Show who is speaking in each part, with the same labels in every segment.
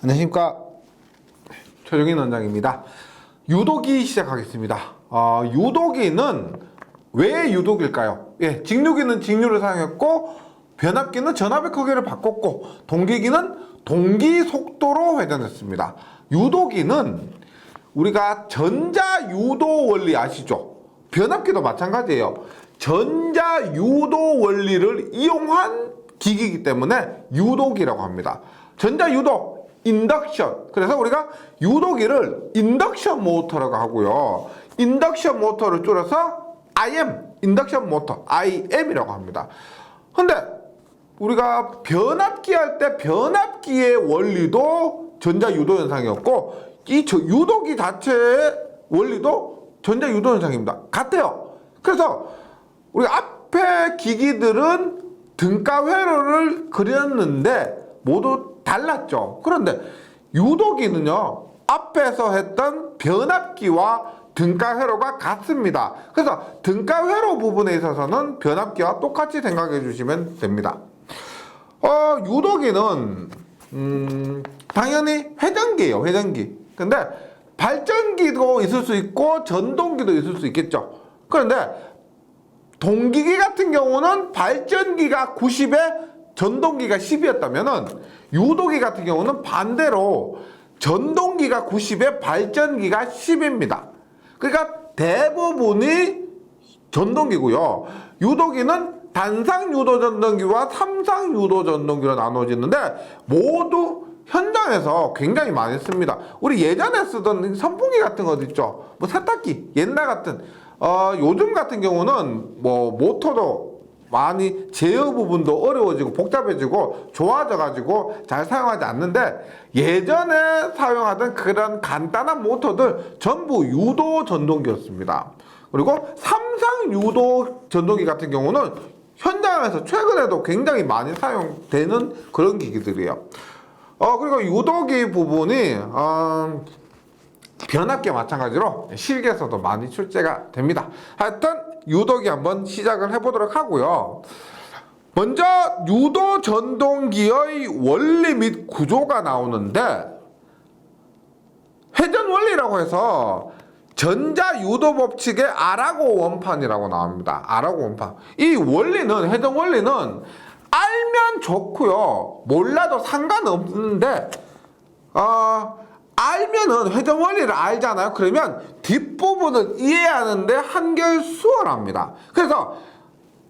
Speaker 1: 안녕하십니까, 최종인 원장입니다. 유도기 시작하겠습니다. 유도기는 왜 유도기일까요? 예, 직류기는 직류를 사용했고, 변압기는 전압의 크기를 바꿨고, 동기기는 동기 속도로 회전했습니다. 유도기는 우리가 전자유도 원리 아시죠? 변압기도 마찬가지예요. 전자유도 원리를 이용한 기기이기 때문에 유도기라고 합니다. 전자유도, 인덕션. 그래서 우리가 유도기를 인덕션 모터라고 하고요. 인덕션 모터를 줄여서 IM, 인덕션 모터, IM이라고 합니다. 근데 우리가 변압기 할 때 변압기의 원리도 전자유도 현상이었고, 이 유도기 자체의 원리도 전자유도 현상입니다. 같아요. 그래서 우리 앞에 기기들은 등가 회로를 그렸는데 모두 달랐죠. 그런데 유도기는요, 앞에서 했던 변압기와 등가 회로가 같습니다. 그래서 등가 회로 부분에 있어서는 변압기와 똑같이 생각해 주시면 됩니다. 유도기는 당연히 회전기예요. 회전기. 근데 발전기도 있을 수 있고 전동기도 있을 수 있겠죠. 그런데 동기기 같은 경우는 발전기가 90에 전동기가 10이었다면은 유도기 같은 경우는 반대로 전동기가 90에 발전기가 10입니다. 그러니까 대부분이 전동기고요. 유도기는 단상 유도 전동기와 삼상 유도 전동기로 나눠지는데 모두 현장에서 굉장히 많이 씁니다. 우리 예전에 쓰던 선풍기 같은 거 있죠. 뭐 세탁기, 옛날 같은 요즘 같은 경우는 뭐 모터도 많이 제어 부분도 어려워지고 복잡해지고 좋아져 가지고 잘 사용하지 않는데, 예전에 사용하던 그런 간단한 모터들 전부 유도 전동기였습니다. 그리고 삼상 유도 전동기 같은 경우는 현장에서 최근에도 굉장히 많이 사용되는 그런 기기들이에요. 그리고 유도기 부분이 변압기와 마찬가지로 실기에서도 많이 출제가 됩니다. 하여튼 유도기 한번 시작을 해보도록 하고요. 먼저 유도 전동기의 원리 및 구조가 나오는데, 회전 원리라고 해서 전자 유도 법칙의 아라고 원판이라고 나옵니다. 아라고 원판. 이 원리는, 회전 원리는 알면 좋고요, 몰라도 상관없는데 알면은 회전 원리를 알잖아요. 그러면 뒷부분을 이해하는데 한결 수월합니다. 그래서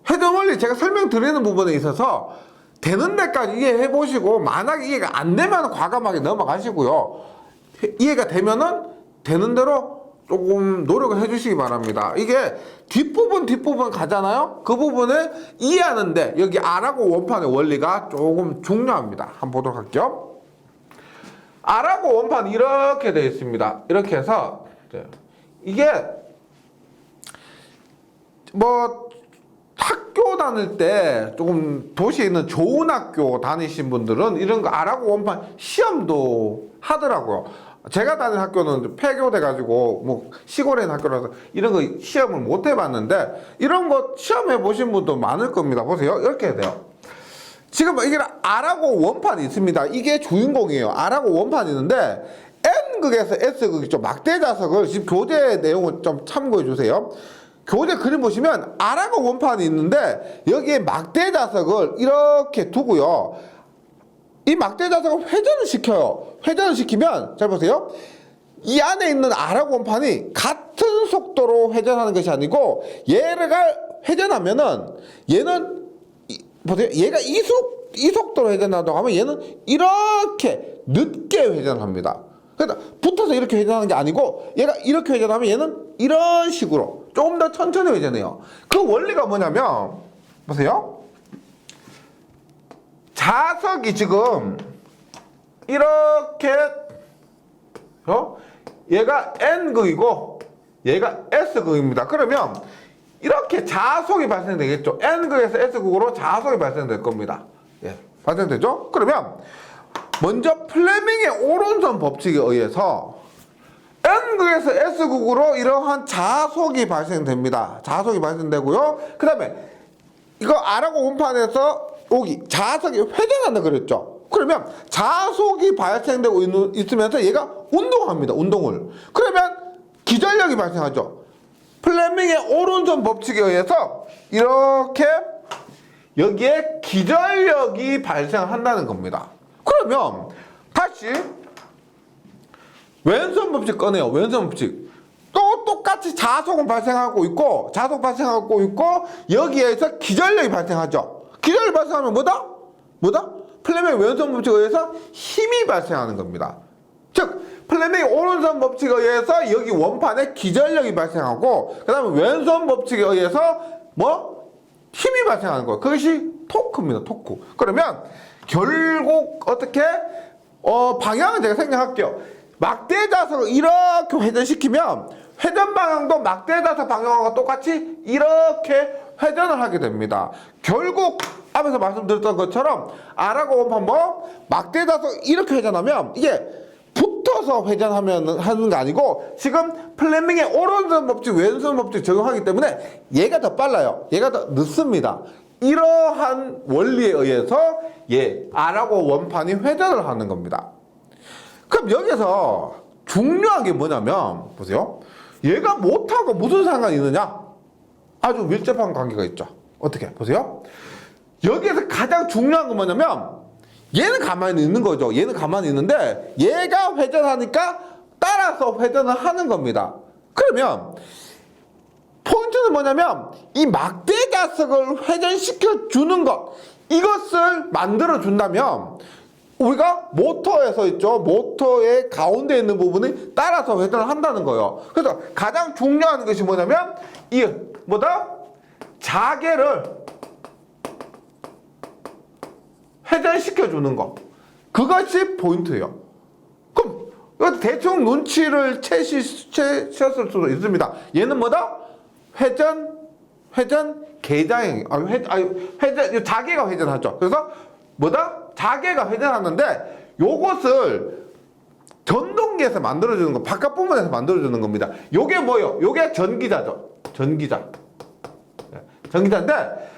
Speaker 1: 회전 원리 제가 설명드리는 부분에 있어서 되는 데까지 이해해 보시고, 만약에 이해가 안 되면 과감하게 넘어가시고요, 이해가 되면은 되는 대로 조금 노력을 해 주시기 바랍니다. 이게 뒷부분 가잖아요. 그 부분을 이해하는데 여기 아라고 원판의 원리가 조금 중요합니다. 한번 보도록 할게요. 아라고 원판 이렇게 되어 있습니다. 이렇게 해서 이게 뭐 학교 다닐 때 조금 도시에 있는 좋은 학교 다니신 분들은 이런 거 아라고 원판 시험도 하더라고요. 제가 다닌 학교는 폐교돼 가지고 뭐 시골에 있는 학교라서 이런 거 시험을 못 해봤는데, 이런 거 시험해 보신 분도 많을 겁니다. 보세요. 이렇게 돼요. 지금 이게 R하고 원판이 있습니다. 이게 주인공이에요. R하고 원판이 있는데 N극에서 S극 있죠. 막대 자석을, 지금 교재 내용을 좀 참고해 주세요. 교재 그림 보시면 R하고 원판이 있는데 여기에 막대 자석을 이렇게 두고요, 이 막대 자석을 회전을 시켜요. 회전을 시키면 잘 보세요. 이 안에 있는 R하고 원판이 같은 속도로 회전하는 것이 아니고, 얘가 회전하면은 얘는 보세요. 얘가 이 속도로 회전한다고 하면 얘는 이렇게 늦게 회전합니다. 그러니까 붙어서 이렇게 회전하는 게 아니고, 얘가 이렇게 회전하면 얘는 이런 식으로 조금 더 천천히 회전해요. 그 원리가 뭐냐면 보세요. 자석이 지금 이렇게 얘가 N극이고 얘가 S극입니다. 그러면 이렇게 자속이 발생되겠죠. N극에서 S극으로 자속이 발생될 겁니다. 예, 발생되죠? 그러면 먼저 플레밍의 오른손 법칙에 의해서 N극에서 S극으로 이러한 자속이 발생됩니다. 자속이 발생되고요. 그 다음에 이거 R하고 원판에서 여기 자석이 회전한다 그랬죠. 그러면 자속이 발생되고 있으면서 얘가 운동합니다. 운동을. 그러면 기전력이 발생하죠. 플레밍의 오른손 법칙에 의해서 이렇게 여기에 기전력이 발생한다는 겁니다. 그러면 다시 왼손 법칙 꺼내요. 왼손 법칙. 또 똑같이 자속은 발생하고 있고 여기에서 기전력이 발생하죠. 기전력이 발생하면 뭐다? 플레밍의 왼손 법칙에 의해서 힘이 발생하는 겁니다. 즉 플레밍의 오른손 법칙에 의해서 여기 원판에 기전력이 발생하고 그 다음에 왼손 법칙에 의해서 힘이 발생하는 거예요. 그것이 토크입니다. 토크. 그러면 결국 어떻게 방향은 제가 생각할게요. 막대 자석을 이렇게 회전시키면 회전 방향도 막대 자석 방향과 똑같이 이렇게 회전을 하게 됩니다. 결국 앞에서 말씀드렸던 것처럼 R하고 원판 막대 자석 이렇게 회전하면 이게 붙어서 회전하면 하는 게 아니고 지금 플레밍의 오른손 법칙, 왼손 법칙 적용하기 때문에 얘가 더 빨라요. 얘가 더 늦습니다. 이러한 원리에 의해서 R하고 원판이 회전을 하는 겁니다. 그럼 여기서 중요한 게 뭐냐면 보세요. 얘가 못하고 무슨 상관이 있느냐? 아주 밀접한 관계가 있죠. 어떻게? 보세요. 여기에서 가장 중요한 건 뭐냐면 얘는 가만히 있는 거죠. 얘는 가만히 있는데 얘가 회전하니까 따라서 회전을 하는 겁니다. 그러면 포인트는 뭐냐면 이 막대 자석을 회전시켜 주는 것, 이것을 만들어 준다면 우리가 모터에서 있죠. 모터의 가운데 있는 부분이 따라서 회전을 한다는 거예요. 그래서 가장 중요한 것이 뭐냐면 자개를 회전시켜 주는 거. 그것이 포인트예요. 그럼 대충 눈치를 채셨을 수도 있습니다. 얘는 회전 계장형. 자개가 회전하죠. 그래서 자개가 회전하는데 요것을 전동기에서 만들어주는 거, 바깥 부분에서 만들어주는 겁니다. 요게 뭐예요? 요게 전기자죠. 전기자인데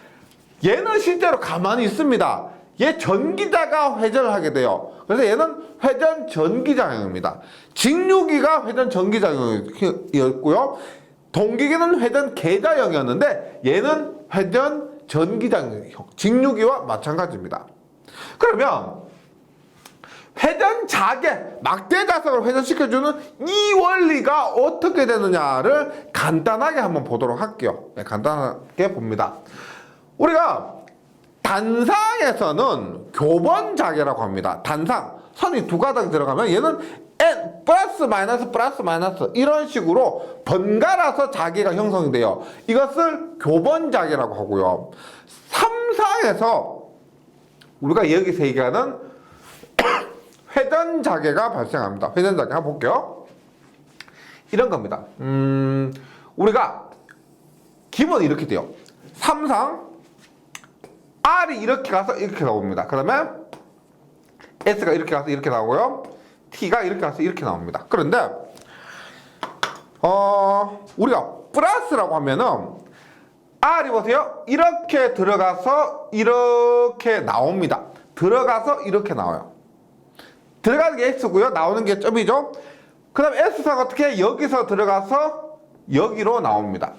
Speaker 1: 얘는 실제로 가만히 있습니다. 얘 전기자가 회전을 하게 돼요. 그래서 얘는 회전 전기장형입니다. 직류기가 회전 전기장형이었고요. 동기기는 회전 계자형이었는데 얘는 회전 전기장형. 직류기와 마찬가지입니다. 그러면 회전 자개, 막대 자석을 회전시켜주는 이 원리가 어떻게 되느냐를 간단하게 한번 보도록 할게요. 간단하게 봅니다. 우리가 단상에서는 교번 자개라고 합니다. 단상, 선이 두 가닥 들어가면 얘는 N 플러스 마이너스 이런 식으로 번갈아서 자개가 형성이 돼요. 이것을 교번 자개라고 하고요. 삼상에서 우리가 여기서 얘기하는 회전 자개가 발생합니다. 회전 자개 한번 볼게요. 이런 겁니다. 우리가 기본이 이렇게 돼요. 삼상 R이 이렇게 가서 이렇게 나옵니다. 그러면 S가 이렇게 가서 이렇게 나오고요. T가 이렇게 가서 이렇게 나옵니다. 그런데 우리가 플러스라고 하면은 R이 보세요. 이렇게 들어가서 이렇게 나옵니다. 들어가서 이렇게 나와요. 들어가는 게 X고요. 나오는 게 점이죠. 그 다음에 S상 어떻게? 여기서 들어가서 여기로 나옵니다.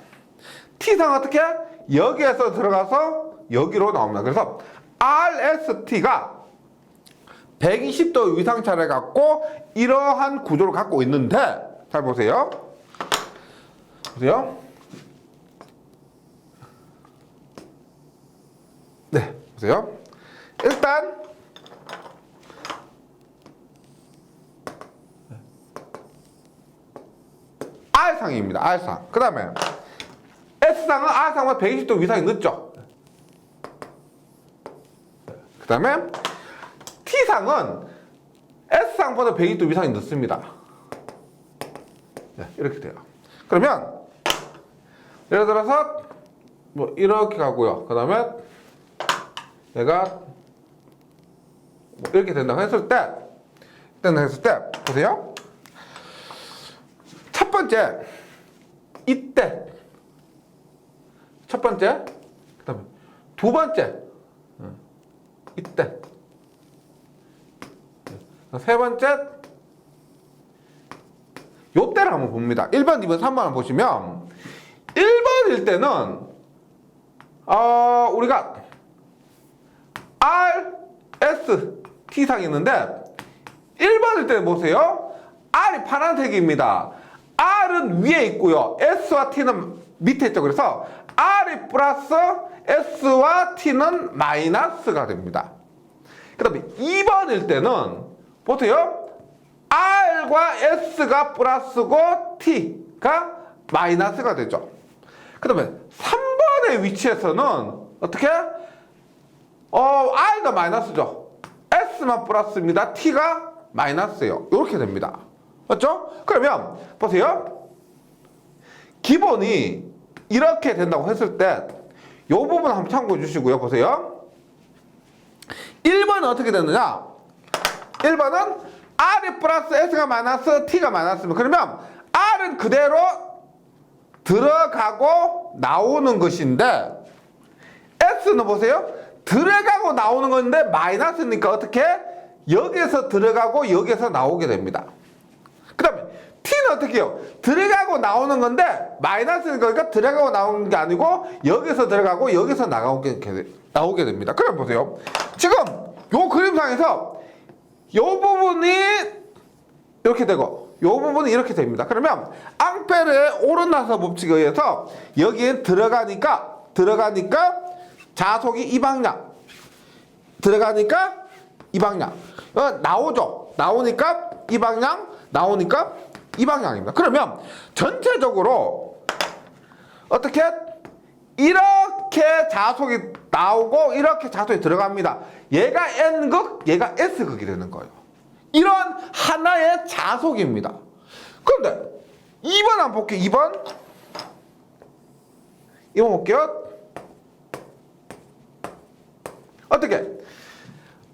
Speaker 1: T상 어떻게? 여기에서 들어가서 여기로 나옵니다. 그래서 RST가 120도 위상차를 갖고 이러한 구조를 갖고 있는데, 잘 보세요. 보세요. 네, 보세요. 일단 R상입니다. R상. 그 다음에 S상은 R상보다 120도 위상이 늦죠. 그 다음에 T상은 S상보다 120도 위상이 늦습니다. 네, 이렇게 돼요. 그러면 예를 들어서 뭐 이렇게 가고요. 그 다음에 얘가 뭐 이렇게 된다고 했을 때 보세요. 첫 번째 이때 첫 번째, 그 다음에 두 번째 이때 세 번째 요때를 한번 봅니다. 1번, 2번, 3번을 보시면 1번일 때는 우리가 R, S, T상이 있는데 1번일 때 보세요. R이 파란색입니다. R은 위에 있고요. S와 T는 밑에 있죠. 그래서 R이 플러스 S와 T는 마이너스가 됩니다. 그 다음에 2번일 때는 보세요. R과 S가 플러스고 T가 마이너스가 되죠. 그 다음에 3번의 위치에서는 어떻게? R가 마이너스죠. S만 플러스입니다. T가 마이너스예요. 이렇게 됩니다. 맞죠? 그러면 보세요. 기본이 이렇게 된다고 했을 때 이 부분 한번 참고해 주시고요. 보세요. 1번은 어떻게 되느냐? 1번은 R이 플러스 S가 마이너스 T가 마이너스입니다. 그러면 R은 그대로 들어가고 나오는 것인데 S는 보세요. 들어가고 나오는 건데 마이너스니까 어떻게? 여기에서 들어가고 여기에서 나오게 됩니다. 그 다음에 T는 어떻게 해요? 들어가고 나오는 건데 마이너스니까 들어가고 나오는 게 아니고 여기서 들어가고 여기서 나오게 됩니다. 그럼 보세요. 지금 요 그림상에서 요 부분이 이렇게 되고 요 부분이 이렇게 됩니다. 그러면 앙페르의 오른나사 법칙에 의해서 여기에 들어가니까 자속이 이 방향, 들어가니까 이 방향, 나오죠. 나오니까 이 방향, 나오니까 이 방향입니다. 그러면 전체적으로 어떻게 이렇게 자속이 나오고 이렇게 자속이 들어갑니다. 얘가 N극, 얘가 S극이 되는 거예요. 이런 하나의 자속입니다. 그런데 2번 한번 볼게요. 2번 볼게요. 어떻게?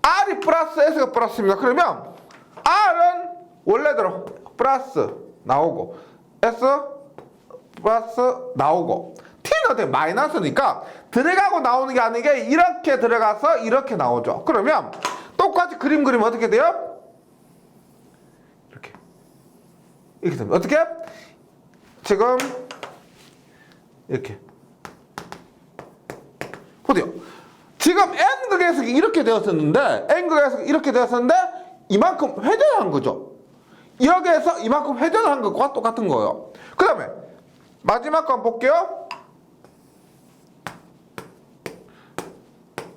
Speaker 1: R이 플러스 S가 플러스입니다. 그러면 R은 원래대로 플러스 나오고 S 플러스 나오고 T는 어떻게? 마이너스니까 들어가고 나오는 게 아니게 이렇게 들어가서 이렇게 나오죠. 그러면 똑같이 그림 그리면 어떻게 돼요? 이렇게 됩니다. 어떻게? 지금 이렇게 보세요. 지금 N극에서 이렇게 되었었는데 N극에서 이렇게 되었었는데 이만큼 회전한 거죠. 여기에서 이만큼 회전한 것과 똑같은 거예요. 그 다음에 마지막 거 한번 볼게요.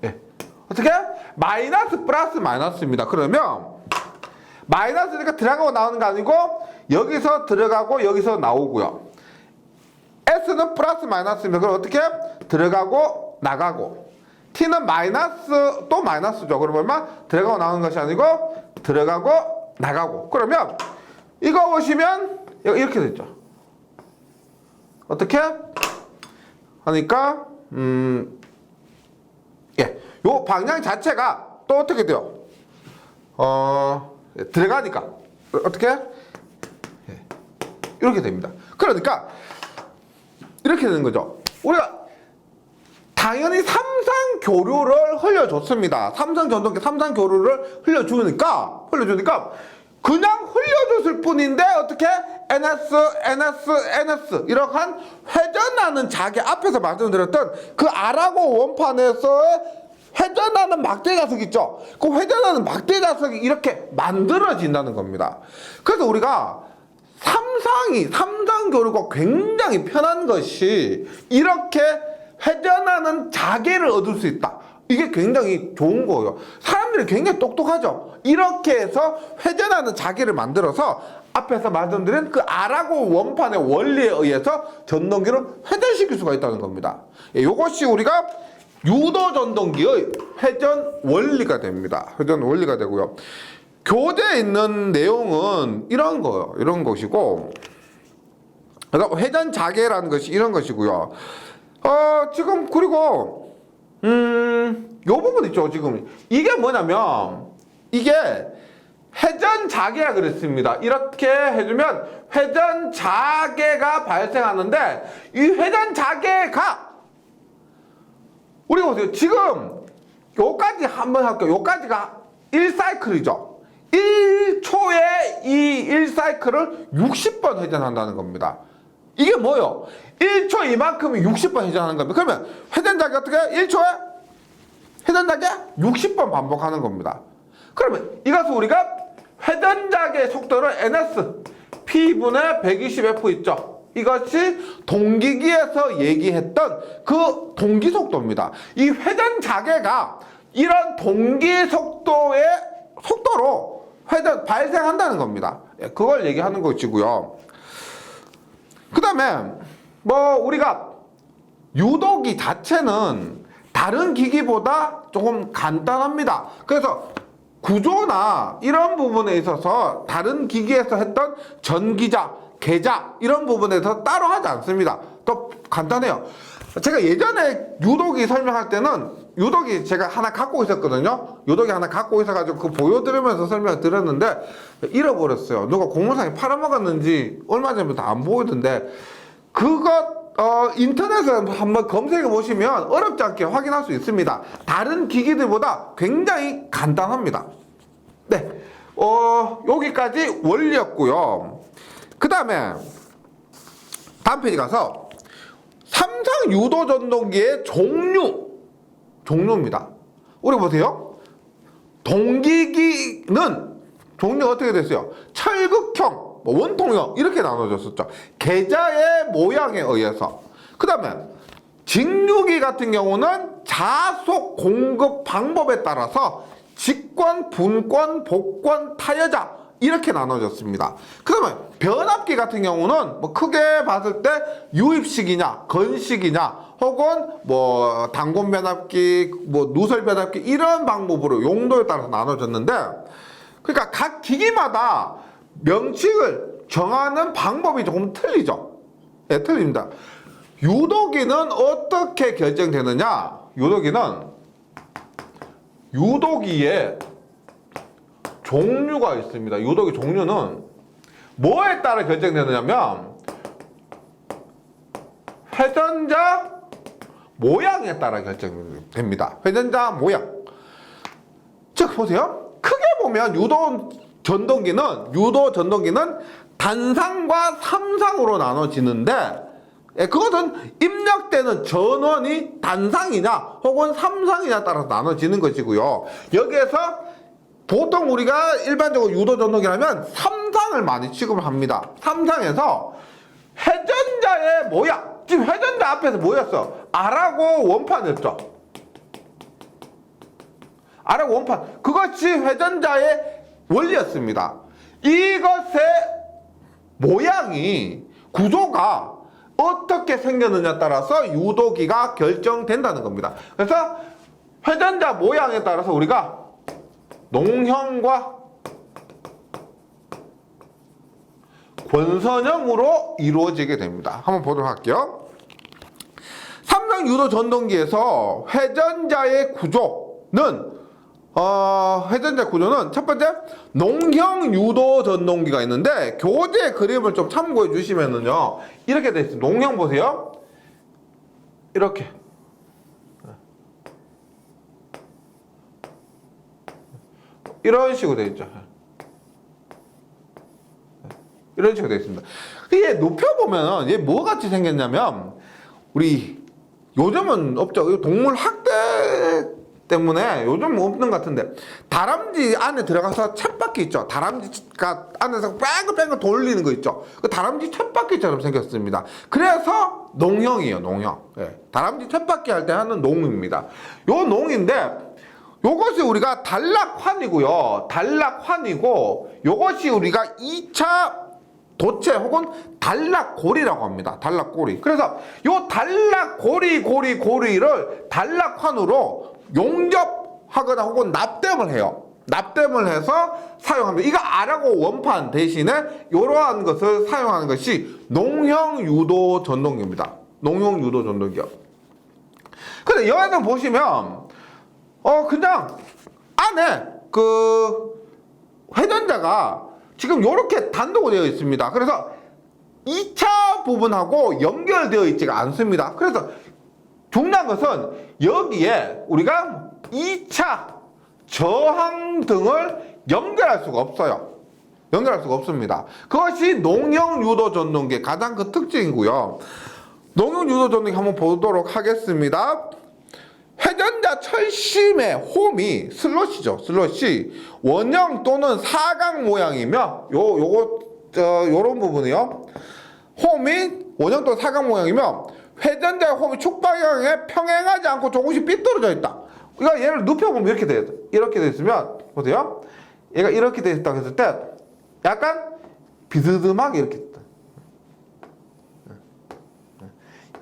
Speaker 1: 네. 어떻게? 마이너스 플러스 마이너스입니다. 그러면 마이너스니까 들어가고 나오는 게 아니고 여기서 들어가고 여기서 나오고요. S는 플러스 마이너스입니다. 그럼 어떻게? 들어가고 나가고. T는 마이너스 또 마이너스죠. 그러면 얼마? 들어가고 나오는 것이 아니고 들어가고 나가고. 그러면 이거 보시면 이렇게 됐죠. 어떻게? 하니까 요 방향 자체가 또 어떻게 돼요? 들어가니까 어떻게? 이렇게 됩니다. 그러니까 이렇게 되는 거죠. 우리가 당연히 삼상 교류를 흘려줬습니다. 삼상 전동기 삼상 교류를 흘려주니까 그냥 흘려줬을 뿐인데 어떻게? NS 이렇게 한 회전하는 자기 앞에서 말씀드렸던 그 R하고 원판에서의 회전하는 막대 자석 있죠? 그 회전하는 막대 자석이 이렇게 만들어진다는 겁니다. 그래서 우리가 삼상 교류가 굉장히 편한 것이 이렇게 회전하는 자개를 얻을 수 있다. 이게 굉장히 좋은 거예요. 사람들이 굉장히 똑똑하죠. 이렇게 해서 회전하는 자개를 만들어서 앞에서 말씀드린 그 R하고 원판의 원리에 의해서 전동기를 회전시킬 수가 있다는 겁니다. 이것이 우리가 유도 전동기의 회전 원리가 됩니다. 회전 원리가 되고요. 교재에 있는 내용은 이런 거예요. 이런 것이고, 그래서 회전 자개라는 것이 이런 것이고요. 지금 그리고 요 부분 있죠. 지금 이게 뭐냐면 이게 회전 자개라 그랬습니다. 이렇게 해주면 회전 자개가 발생하는데 이 회전 자개가 우리가 보세요. 지금 요까지 한번 할게요. 요까지가 1사이클이죠. 1초에 이 1사이클을 60번 회전한다는 겁니다. 이게 뭐요? 1초 이만큼이 60번 회전하는 겁니다. 그러면 회전자기 어떻게 해? 1초에 회전자기 60번 반복하는 겁니다. 그러면 이것을 우리가 회전자기의 속도를 ns P분의 120F 있죠? 이것이 동기기에서 얘기했던 그 동기 속도입니다. 이 회전자개가 이런 동기 속도의 속도로 회전 발생한다는 겁니다. 그걸 얘기하는 것이고요. 그 다음에 뭐 우리가 유도기 자체는 다른 기기보다 조금 간단합니다. 그래서 구조나 이런 부분에 있어서 다른 기기에서 했던 전기자, 계자 이런 부분에서 따로 하지 않습니다. 또 간단해요. 제가 예전에 유도기 설명할 때는 유도기 제가 하나 갖고 있었거든요. 유도기 하나 갖고 있어가지고 그 보여드리면서 설명을 드렸는데 잃어버렸어요. 누가 공무상에 팔아먹었는지 얼마 전부터 안 보이던데 그것 인터넷에 한번 검색해 보시면 어렵지 않게 확인할 수 있습니다. 다른 기기들보다 굉장히 간단합니다. 네, 여기까지 원리였고요. 그 다음에 다음 페이지 가서 삼상 유도 전동기의 종류입니다. 우리 보세요. 동기기는 종류가 어떻게 됐어요? 철극형, 원통형 이렇게 나눠졌었죠. 계자의 모양에 의해서. 그 다음에 직류기 같은 경우는 자속 공급 방법에 따라서 직권, 분권, 복권, 타여자 이렇게 나눠졌습니다. 그 다음에 변압기 같은 경우는 뭐 크게 봤을 때 유입식이냐 건식이냐 혹은 뭐 단곤 변압기, 뭐 누설 변압기 이런 방법으로 용도에 따라서 나눠졌는데 그러니까 각 기기마다 명칭을 정하는 방법이 조금 틀리죠. 네, 틀립니다. 유도기는 어떻게 결정되느냐? 유도기에 종류가 있습니다. 유도기 종류는 뭐에 따라 결정되느냐면 회전자 모양에 따라 결정됩니다. 회전자 모양. 즉 보세요. 크게 보면 유도 전동기는 단상과 삼상으로 나눠지는데 그것은 입력되는 전원이 단상이냐 혹은 삼상이냐 따라서 나눠지는 것이고요. 여기에서 보통 우리가 일반적으로 유도 전동기라면 삼상을 많이 취급을 합니다. 삼상에서 회전자의 모양, 지금 회전자 앞에서 뭐였어? R하고 원판이었죠. R하고 원판, 그것이 회전자의 원리였습니다. 이것의 모양이, 구조가 어떻게 생겼느냐에 따라서 유도기가 결정된다는 겁니다. 그래서 회전자 모양에 따라서 우리가 농형과 권선형으로 이루어지게 됩니다. 한번 보도록 할게요. 삼상 유도 전동기에서 회전자의 구조는 첫 번째 농형 유도 전동기가 있는데 교재 그림을 좀 참고해 주시면은요 이렇게 돼 있어요. 농형 보세요. 이렇게 이런 식으로 되어 있죠. 이런 식으로 되어 있습니다. 이게 높여보면 얘 뭐 같이 생겼냐면 우리 요즘은 없죠. 동물 학대 때문에 요즘 없는 것 같은데 다람쥐 안에 들어가서 쳇바퀴 있죠. 다람쥐가 안에서 뺑글뺑글 돌리는 거 있죠. 그 다람쥐 쳇바퀴처럼 생겼습니다. 그래서 농형이에요. 농형. 예. 다람쥐 쳇바퀴 할 때 하는 농입니다. 요 농인데 요것이 우리가 단락환이고요. 단락환이고 요것이 우리가 2차 도체 혹은 단락고리라고 합니다. 단락고리. 그래서 요 단락고리를 단락환으로 용접하거나 혹은 납땜을 해요. 납땜을 해서 사용합니다. 이거 R하고 원판 대신에 이러한 것을 사용하는 것이 농형 유도 전동기입니다. 농형 유도 전동기요. 근데 여기서 보시면 그냥 안에 그 회전자가 지금 이렇게 단독으로 되어 있습니다. 그래서 2차 부분하고 연결되어 있지가 않습니다. 그래서 중요한 것은 여기에 우리가 2차 저항등을 연결할 수가 없어요. 연결할 수가 없습니다. 그것이 농형 유도 전동기의 가장 큰 특징이고요. 농형 유도 전동기 한번 보도록 하겠습니다. 회전자 철심의 홈이 슬롯이죠. 슬롯이 원형 또는 사각 모양이며 요런 부분이요. 홈이 원형 또는 사각 모양이며 회전자의 홈이 축방향에 평행하지 않고 조금씩 삐뚤어져 있다. 그러니까 얘를 눕혀보면 이렇게 돼요. 이렇게 돼 있으면 보세요. 얘가 이렇게 돼 있다고 했을 때 약간 비스듬하게 이렇게 있다.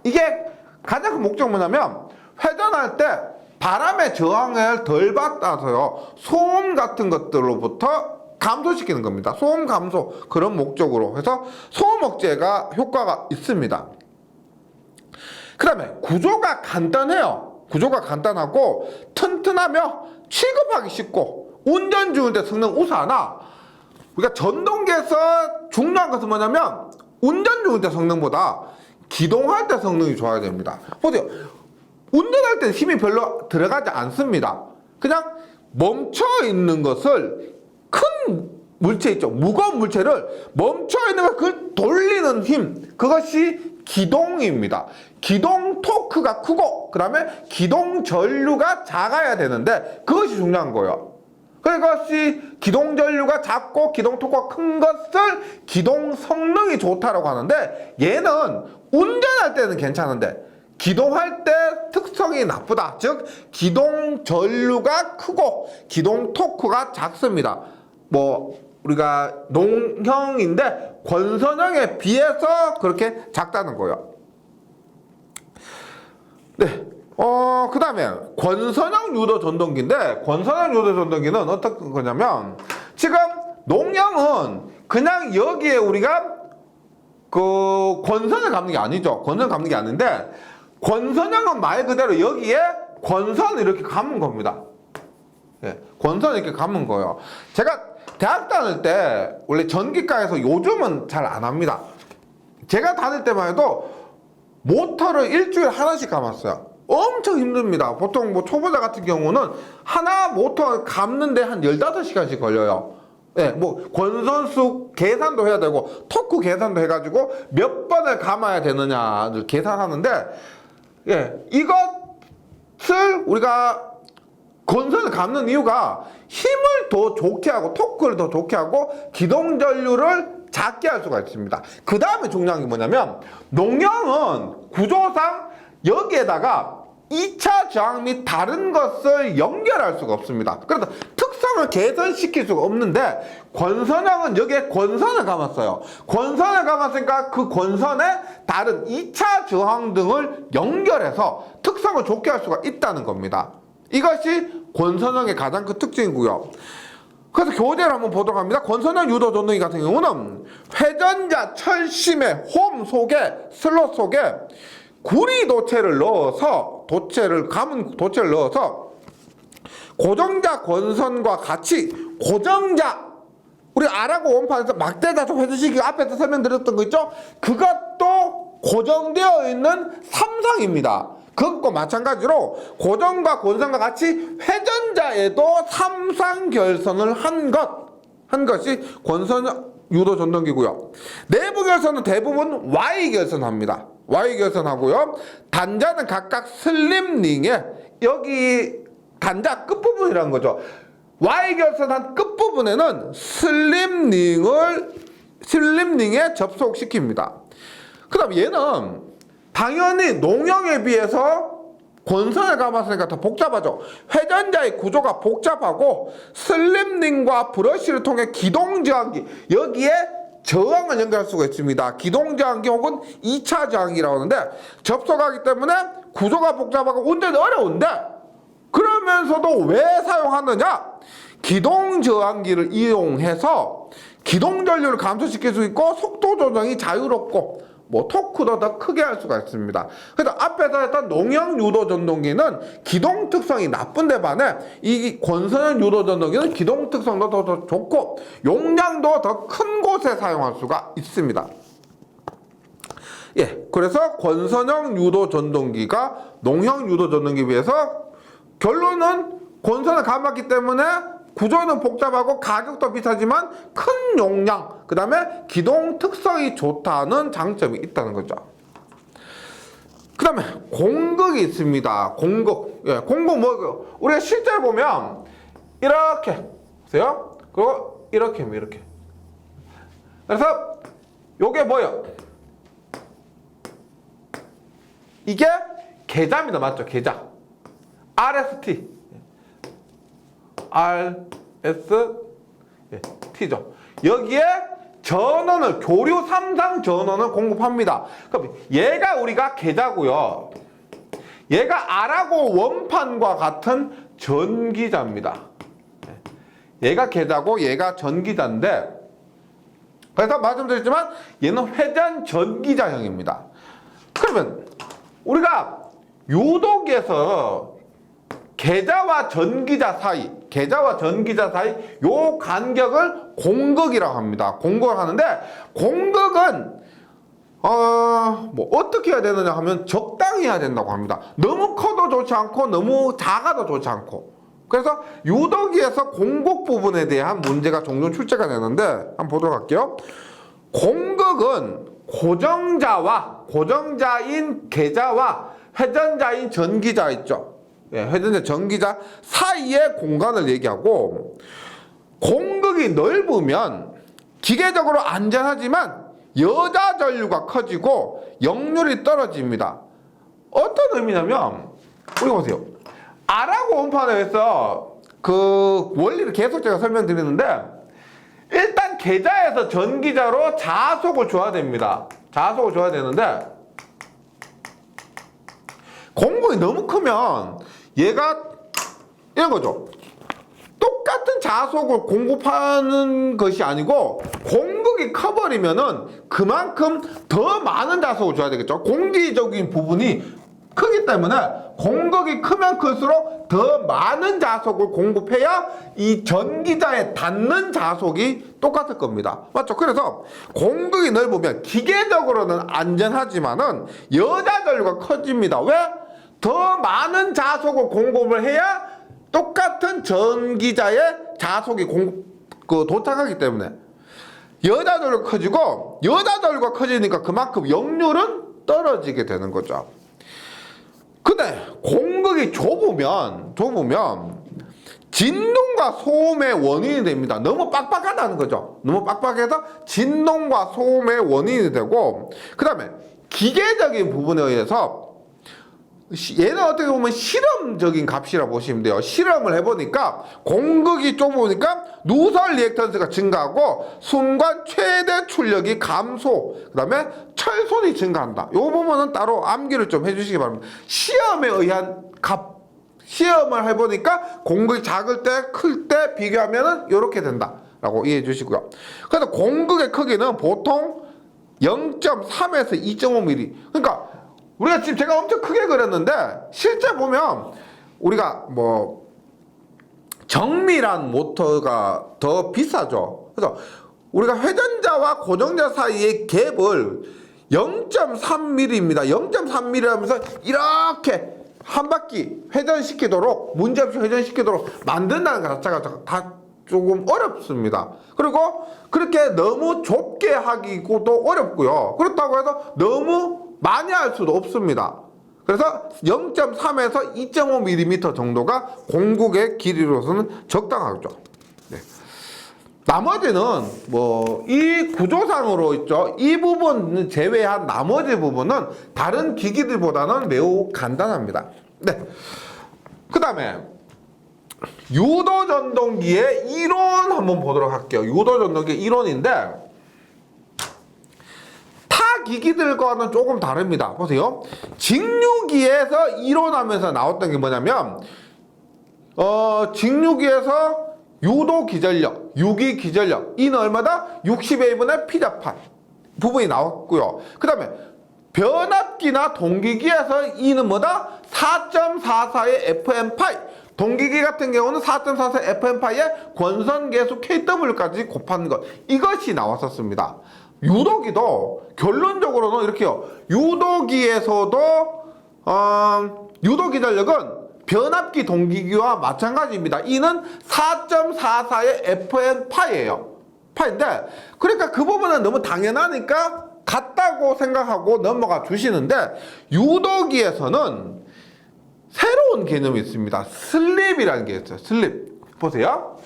Speaker 1: 이게 가장 큰 목적은 뭐냐면 회전할 때 바람의 저항을 덜 받아서요. 소음 같은 것들로부터 감소시키는 겁니다. 소음 감소 그런 목적으로 해서 소음 억제가 효과가 있습니다. 그 다음에 구조가 간단해요. 구조가 간단하고 튼튼하며 취급하기 쉽고 운전 중일 때 성능 우수하나 우리가 전동기에서 중요한 것은 뭐냐면 운전 중일 때 성능보다 기동할 때 성능이 좋아야 됩니다. 보세요. 운전할 때 힘이 별로 들어가지 않습니다. 그냥 멈춰 있는 것을 큰 물체 있죠. 무거운 물체를 멈춰 있는 걸 그걸 돌리는 힘. 그것이 기동입니다. 기동 토크가 크고 그 다음에 기동 전류가 작아야 되는데 그것이 중요한 거예요. 그것이 기동 전류가 작고 기동 토크가 큰 것을 기동 성능이 좋다라고 하는데 얘는 운전할 때는 괜찮은데 기동할 때 특성이 나쁘다. 즉 기동 전류가 크고 기동 토크가 작습니다. 우리가 농형인데 권선형에 비해서 그렇게 작다는 거예요. 네. 그 다음에 권선형 유도 전동기인데 권선형 유도 전동기는 어떤 거냐면 지금 농형은 그냥 여기에 우리가 그 권선을 감는 게 아니죠. 권선을 감는 게 아닌데 권선형은 말 그대로 여기에 권선을 이렇게 감은 겁니다. 예, 권선을 이렇게 감은 거예요. 제가 대학 다닐 때 원래 전기과에서 요즘은 잘 안 합니다. 제가 다닐 때만 해도 모터를 일주일에 하나씩 감았어요. 엄청 힘듭니다. 보통 초보자 같은 경우는 하나 모터 감는데 한 15시간씩 걸려요. 예, 권선수 계산도 해야 되고 토크 계산도 해가지고 몇 번을 감아야 되느냐를 계산하는데 예, 이것을 우리가 권선을 감는 이유가 힘을 더 좋게 하고 토크를 더 좋게 하고 기동 전류를 작게 할 수가 있습니다. 그 다음에 중요한 게 뭐냐면 농형은 구조상 여기에다가 2차 저항 및 다른 것을 연결할 수가 없습니다. 그래서 특성을 개선시킬 수가 없는데 권선형은 여기에 권선을 감았어요. 권선을 감았으니까 그 권선에 다른 2차 저항 등을 연결해서 특성을 좋게 할 수가 있다는 겁니다. 이것이 권선형의 가장 큰 특징이고요. 그래서 교재를 한번 보도록 합니다. 권선형 유도 전동기 같은 경우는 회전자 철심의 홈 속에 슬롯 속에 구리 도체를 넣어서 감은 도체를 넣어서 고정자 권선과 같이 고정자 우리 아라고 원판에서 막대자석 회전시키기 앞에서 설명드렸던 거 있죠? 그것도 고정되어 있는 삼상입니다. 그것과 마찬가지로 고정과 권선과 같이 회전자에도 삼상 결선을 한 것이 권선 유도 전동기고요. 내부 결선은 대부분 Y 결선합니다. Y 결선하고요. 단자는 각각 슬립링에 여기 단자 끝부분이라는 거죠. Y 결선한 끝부분에는 슬립링에 접속시킵니다. 그 다음 얘는 당연히 농형에 비해서 권선을 감았으니까 더 복잡하죠. 회전자의 구조가 복잡하고 슬립링과 브러쉬를 통해 기동저항기 여기에 저항을 연결할 수가 있습니다. 기동저항기 혹은 2차 저항기라고 하는데 접속하기 때문에 구조가 복잡하고 운전이 어려운데 그러면서도 왜 사용하느냐? 기동저항기를 이용해서 기동전류를 감소시킬 수 있고 속도 조정이 자유롭고 토크도 더 크게 할 수가 있습니다. 그래서 앞에서 했던 농형 유도 전동기는 기동 특성이 나쁜데 반해 이 권선형 유도 전동기는 기동 특성도 더 좋고 용량도 더 큰 곳에 사용할 수가 있습니다. 예, 그래서 권선형 유도 전동기가 농형 유도 전동기에 비해서 결론은 권선을 감았기 때문에 구조는 복잡하고 가격도 비싸지만 큰 용량, 그 다음에 기동 특성이 좋다는 장점이 있다는 거죠. 그 다음에 공극이 있습니다. 공극. 예, 공극 뭐예요? 우리가 실제로 보면 이렇게 보세요. 그리고 이렇게 이렇게. 그래서 요게 뭐예요? 이게 계좌입니다. 맞죠? 계좌. RST. RST죠. 여기에 전원을, 교류 3상 전원을 공급합니다. 그럼 얘가 우리가 계좌고요. 얘가 R하고 원판과 같은 전기자입니다. 얘가 계좌고 얘가 전기자인데, 그래서 말씀드렸지만 얘는 회전 전기자형입니다. 그러면 우리가 유도기에서 계좌와 전기자 사이 요 간격을 공극이라고 합니다. 공극을 하는데, 공극은 뭐 어떻게 해야 되느냐 하면 적당히 해야 된다고 합니다. 너무 커도 좋지 않고 너무 작아도 좋지 않고. 그래서 유도기에서 공극 부분에 대한 문제가 종종 출제가 되는데, 한번 보도록 할게요. 공극은 고정자인 계좌와 회전자인 전기자 있죠. 예, 회전자 전기자 사이의 공간을 얘기하고, 공극이 넓으면 기계적으로 안전하지만 여자 전류가 커지고 역률이 떨어집니다. 어떤 의미냐면, 우리 보세요. R하고 원판에서 그 원리를 계속 제가 설명드리는데, 일단 계좌에서 전기자로 자속을 줘야 됩니다. 자속을 줘야 되는데, 공극이 너무 크면 얘가 이런 거죠. 똑같은 자속을 공급하는 것이 아니고, 공극이 커버리면은 그만큼 더 많은 자속을 줘야 되겠죠. 공기적인 부분이 크기 때문에 공극이 크면 클수록 더 많은 자속을 공급해야 이 전기자에 닿는 자속이 똑같을 겁니다. 맞죠? 그래서 공극이 넓으면 기계적으로는 안전하지만은 여자 전류가 커집니다. 왜? 더 많은 자속을 공급을 해야 똑같은 전기자의 자속이 도착하기 때문에 여자 전류가 커지고, 여자 전류가 커지니까 그만큼 역률은 떨어지게 되는 거죠. 근데 공극이 좁으면 진동과 소음의 원인이 됩니다. 너무 빡빡하다는 거죠. 너무 빡빡해서 진동과 소음의 원인이 되고, 그 다음에 기계적인 부분에 의해서, 얘는 어떻게 보면 실험적인 값이라고 보시면 돼요. 실험을 해보니까 공극이 좁으니까 누설 리액턴스가 증가하고 순간 최대 출력이 감소, 그 다음에 철손이 증가한다. 이 부분은 따로 암기를 좀 해주시기 바랍니다. 시험에 의한 시험을 해보니까 공극이 작을 때, 클 때 비교하면 이렇게 된다라고 이해해 주시고요. 그래서 공극의 크기는 보통 0.3에서 2.5mm. 그러니까 우리가 지금 제가 엄청 크게 그렸는데, 실제 보면 우리가 뭐 정밀한 모터가 더 비싸죠. 그래서 우리가 회전자와 고정자 사이의 갭을 0.3mm입니다. 0.3mm 하면서 이렇게 한 바퀴 회전시키도록, 문제없이 회전시키도록 만든다는 것 자체가 다 조금 어렵습니다. 그리고 그렇게 너무 좁게 하기도 어렵고요. 그렇다고 해서 너무 많이 할 수도 없습니다. 그래서 0.3에서 2.5mm 정도가 공극의 길이로서는 적당하죠. 네. 나머지는 뭐 이 구조상으로 있죠. 이 부분 제외한 나머지 부분은 다른 기기들보다는 매우 간단합니다. 네. 그 다음에 유도전동기의 이론 한번 보도록 할게요. 유도전동기의 이론인데, 기기들과는 조금 다릅니다. 보세요. 직류기에서 이론하면서 나왔던 게 뭐냐면, 직류기에서 유도 기전력, 유기 기전력, 이는 얼마다? 60A분의 P자판 부분이 나왔고요. 그 다음에 변압기나 동기기에서 이는 뭐다? 4.44의 FM파이. 동기기 같은 경우는 4.44 FM파이의 권선계수 KW까지 곱하는 것. 이것이 나왔었습니다. 유도기도 결론적으로는 이렇게요. 유도기에서도 유도 기전력은 변압기 동기기와 마찬가지입니다. E는 4.44의 FN 파이예요. 파인데, 그러니까 그 부분은 너무 당연하니까 같다고 생각하고 넘어가 주시는데, 유도기에서는 새로운 개념이 있습니다. 슬립이라는 게 있어요. 슬립. 보세요.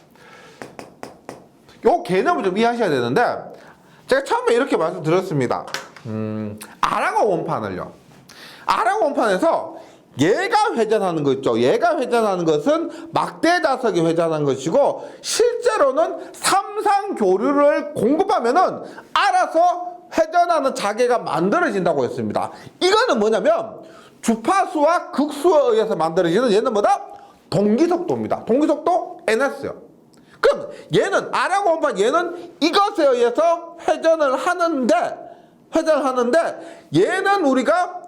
Speaker 1: 요 개념을 좀 이해하셔야 되는데, 제가 처음에 이렇게 말씀드렸습니다. R하고 원판을요. R하고 원판에서 얘가 회전하는 거 있죠. 얘가 회전하는 것은 막대 자석이 회전하는 것이고, 실제로는 삼상 교류를 공급하면은 알아서 회전하는 자개가 만들어진다고 했습니다. 이거는 뭐냐면 주파수와 극수에 의해서 만들어지는, 얘는 뭐다? 동기속도입니다. 동기속도 NS요. 그럼 얘는 R하고 원판, 얘는 이것에 의해서 회전을 하는데 얘는 우리가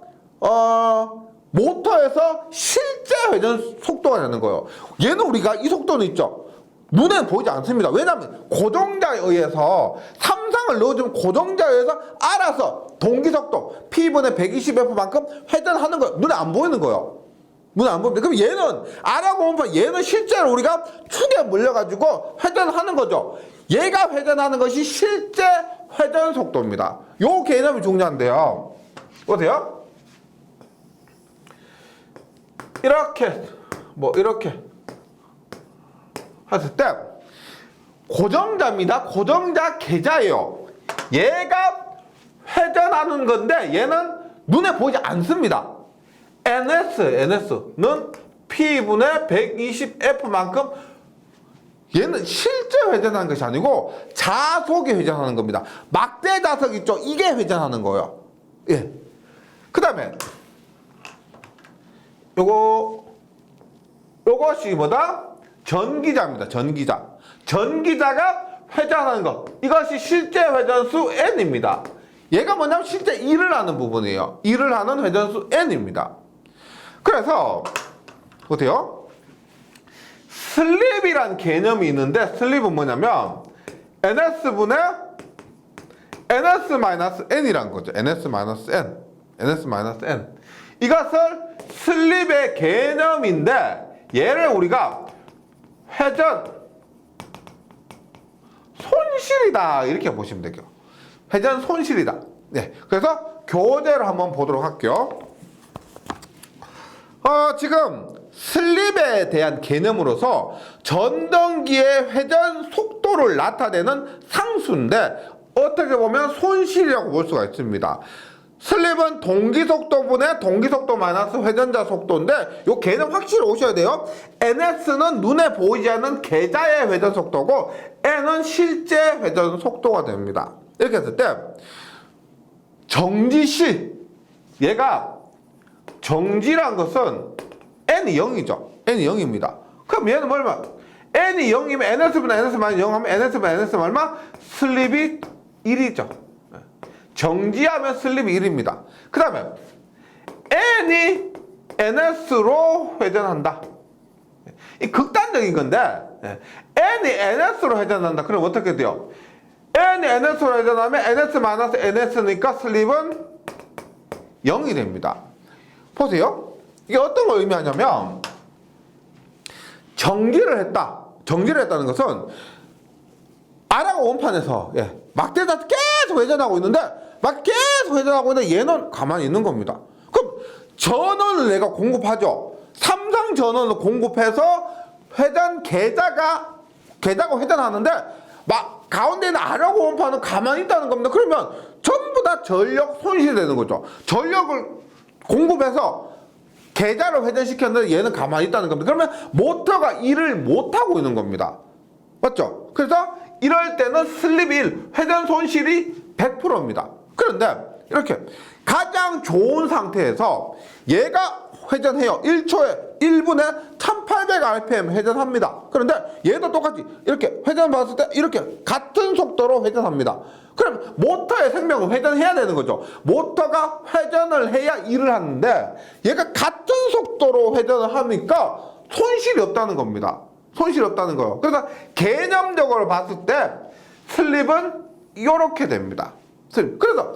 Speaker 1: 모터에서 실제 회전 속도가 되는 거예요. 얘는 우리가 이 속도는 있죠. 눈에는 보이지 않습니다. 왜냐하면 고정자에 의해서, 삼상을 넣어주면 고정자에 의해서 알아서 동기속도 P분의 120F만큼 회전하는 거예요. 눈에 안 보이는 거예요. 눈에 안 보입니다. 그럼 얘는 R하고 원판, 얘는 실제로 우리가 축에 물려가지고 회전하는 거죠. 얘가 회전하는 것이 실제 회전 속도입니다. 요 개념이 중요한데요. 보세요. 이렇게 했을 때 고정자입니다. 고정자 계좌예요. 얘가 회전하는 건데 얘는 눈에 보이지 않습니다. NS는 P분의 120F만큼 얘는 실제 회전하는 것이 아니고 자속이 회전하는 겁니다. 막대 자석 있죠? 이게 회전하는 거예요. 예. 그 다음에 요것이 뭐다? 전기자입니다. 전기자가 회전하는 것. 이것이 실제 회전수 N입니다. 얘가 뭐냐면 실제 일을 하는 부분이에요. 일을 하는 회전수 N입니다. 그래서 보세요. 슬립이란 개념이 있는데, 슬립은 뭐냐면 NS분의 NS-N이란 거죠. NS-N. 이것을 슬립의 개념인데, 얘를 우리가 회전 손실이다 이렇게 보시면 돼요. 회전 손실이다. 네. 그래서 교재를 한번 보도록 할게요. 지금 슬립에 대한 개념으로서 전동기의 회전 속도를 나타내는 상수인데, 어떻게 보면 손실이라고 볼 수가 있습니다. 슬립은 동기속도분의 동기속도 마이너스 회전자 속도인데, 이 개념 확실히 오셔야 돼요. NS는 눈에 보이지 않는 계좌의 회전 속도고, N은 실제 회전 속도가 됩니다. 이렇게 했을 때 정지시, 얘가 정지란 것은 N이 0이죠. N이 0입니다. 그럼 얘는 얼마? N이 0이면 NS분의 NS-0 하면 NS분의 NS 얼마? 슬립이 1이죠. 정지하면 슬립이 1입니다. 그 다음에 N이 NS로 회전한다. 이 극단적인 건데, N이 NS로 회전한다. 그럼 어떻게 돼요? N이 NS로 회전하면 NS-NS니까 슬립은 0이 됩니다. 보세요. 이게 어떤 걸 의미하냐면, 정지를 했다는 것은 R하고 원판에서 막대자 계속 회전하고 있는데, 얘는 가만히 있는 겁니다. 그럼 전원을 내가 공급하죠. 삼상 전원을 공급해서 회전 계좌가 회전하는데, 가운데 있는 R하고 원판은 가만히 있다는 겁니다. 그러면 전부 다 전력 손실이 되는 거죠. 전력을 공급해서 계좌를 회전시켰는데 얘는 가만히 있다는 겁니다. 그러면 모터가 일을 못하고 있는 겁니다. 맞죠? 그래서 이럴 때는 슬립 1, 회전 손실이 100%입니다. 그런데 이렇게 가장 좋은 상태에서 얘가 회전해요. 1초에 1분에 1800rpm 회전합니다. 그런데 얘도 똑같이 이렇게 회전 봤을 때 이렇게 같은 속도로 회전합니다. 그럼 모터의 생명은 회전해야 되는 거죠. 모터가 회전을 해야 일을 하는데, 얘가 같은 속도로 회전을 하니까 손실이 없다는 겁니다. 손실이 없다는 거예요. 그래서 개념적으로 봤을 때 슬립은 이렇게 됩니다. 슬립. 그래서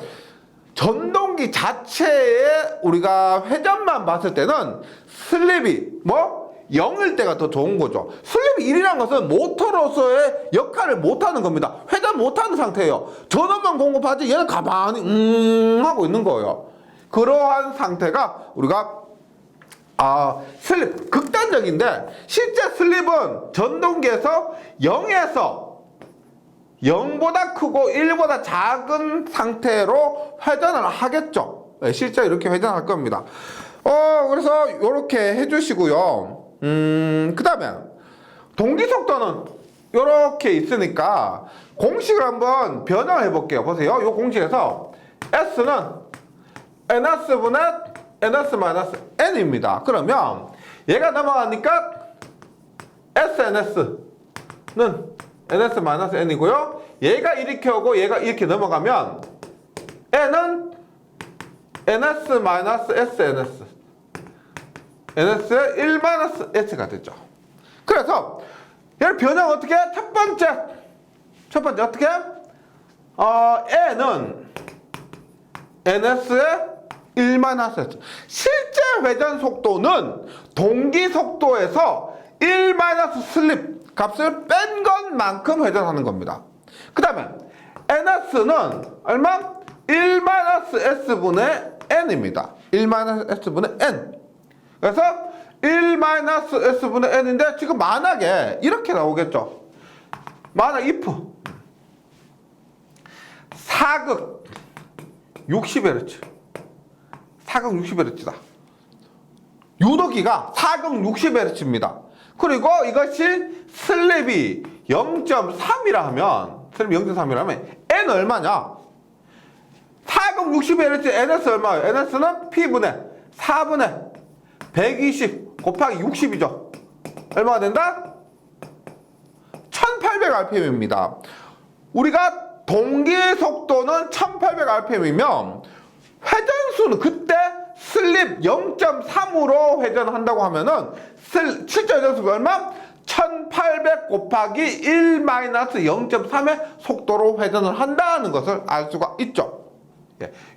Speaker 1: 전동기 자체에 우리가 회전만 봤을 때는 슬립이 뭐 0일 때가 더 좋은 거죠. 슬립이 1이라는 것은 모터로서의 역할을 못하는 겁니다. 회전 못하는 상태예요. 전원만 공급하지 얘는 가만히 하고 있는 거예요. 그러한 상태가 우리가 슬립 극단적인데, 실제 슬립은 전동기에서 0보다 크고 1보다 작은 상태로 회전을 하겠죠. 네, 실제 이렇게 회전할 겁니다. 그래서 이렇게 해주시고요. 그 다음에 동기 속도는 이렇게 있으니까 공식을 한번 변형을 해볼게요. 보세요. 이 공식에서 S는 NS분의 NS-N입니다. 그러면 얘가 넘어가니까 SNS는 NS-N이고요. 얘가 이렇게 오고 얘가 이렇게 넘어가면 N은 NS-SNS NS의 1-S가 되죠. 그래서 얘를 변형 어떻게 해? 첫 번째 어떻게 해? N은 NS의 1-S. 실제 회전 속도는 동기 속도에서 1-슬립 값을 뺀 것만큼 회전하는 겁니다. 그 다음에 NS는 얼마? 1-S분의 N입니다. 1-S분의 N. 그래서 1-S분의 N인데 지금 만약에 이렇게 나오겠죠. 만약 if 사극 60Hz 사극 60Hz다. 유도기가 사극 60Hz입니다. 그리고 이것이 슬립이 0.3이라 하면 N 얼마냐? 사극 60Hz NS 얼마예요? NS는 P분의 4분의 120 곱하기 60이죠. 얼마가 된다? 1800rpm입니다. 우리가 동기 속도는 1800rpm이면 회전수는 그때 슬립 0.3으로 회전한다고 하면은 실제 회전수가 얼마? 1800 곱하기 1-0.3의 속도로 회전을 한다는 것을 알 수가 있죠.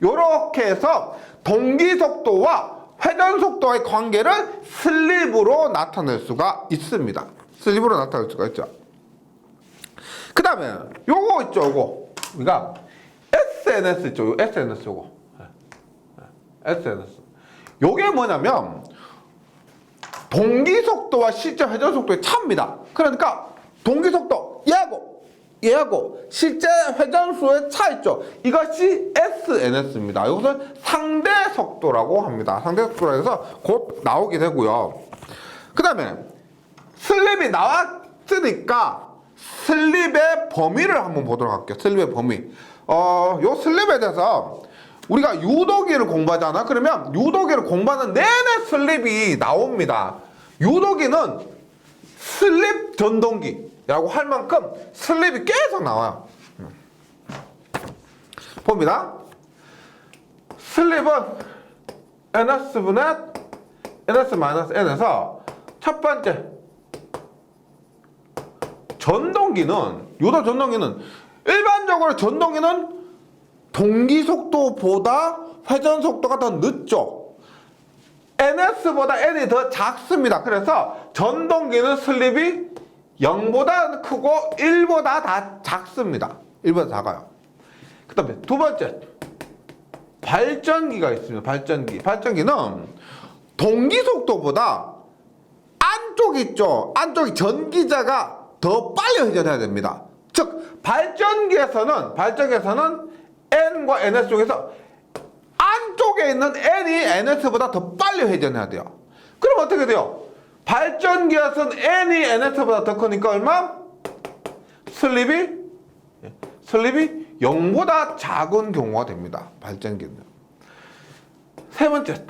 Speaker 1: 이렇게 해서 동기 속도와 회전 속도의 관계를 슬립으로 나타낼 수가 있습니다. 슬립으로 나타낼 수가 있죠. 그 다음에 요거 있죠. 요거 우리가 SNS 있죠. SNS 요거 SNS 요게 뭐냐면 동기 속도와 실제 회전 속도의 차입니다. 그러니까 동기 속도 얘하고 실제 회전수의 차 있죠. 이것이 SNS입니다. 이것은 상대 속도라고 합니다. 상대 속도라 해서 곧 나오게 되고요. 그 다음에 슬립이 나왔으니까 슬립의 범위를 한번 보도록 할게요. 슬립의 범위. 요 슬립에 대해서 우리가 유도기를 공부하잖아. 그러면 유도기를 공부하는 내내 슬립이 나옵니다. 유도기는 슬립 전동기라고 할 만큼 슬립이 계속 나와요. 봅니다. 슬립은 NS분의 NS-N에서 첫 번째 유도 전동기는 일반적으로 전동기는 동기 속도보다 회전 속도가 더 늦죠. NS보다 N이 더 작습니다. 그래서 전동기는 슬립이 0보다 크고 1보다 다 작습니다. 1보다 작아요. 그 다음에 두 번째 발전기가 있습니다. 발전기는 동기 속도보다 안쪽 있죠. 안쪽이 전기자가 더 빨리 회전해야 됩니다. 즉 발전기에서는 N과 NS 중에서 안쪽에 있는 N이 NS보다 더 빨리 회전해야 돼요. 그럼 어떻게 돼요? 발전기에서는 N이 NS보다 더 크니까 얼마? 슬립이 0보다 작은 경우가 됩니다. 발전기는. 세 번째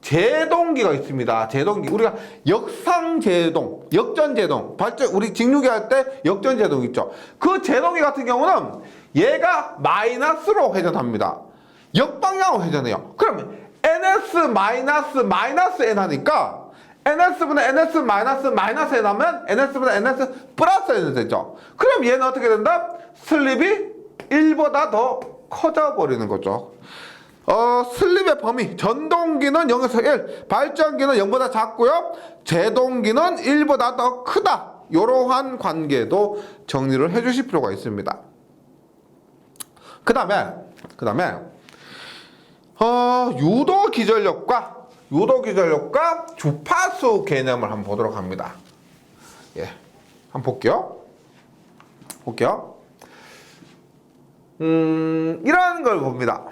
Speaker 1: 제동기가 있습니다. 제동기. 우리가 역상제동, 역전제동, 우리 직류기 할 때 역전제동 있죠. 그 제동기 같은 경우는 얘가 마이너스로 회전합니다. 역방향으로 회전해요. 그러면 NS-N 하니까 NS분의 NS-N 하면 NS분의 NS 플러스 N 되죠. 그럼 얘는 어떻게 된다? 슬립이 1보다 더 커져버리는 거죠. 슬립의 범위, 전동기는 0에서 1, 발전기는 0보다 작고요, 제동기는 1보다 더 크다. 이러한 관계도 정리를 해주실 필요가 있습니다. 그 다음에 유도 기전력과 주파수 개념을 한번 보도록 합니다. 예, 한번 볼게요. 이런 걸 봅니다.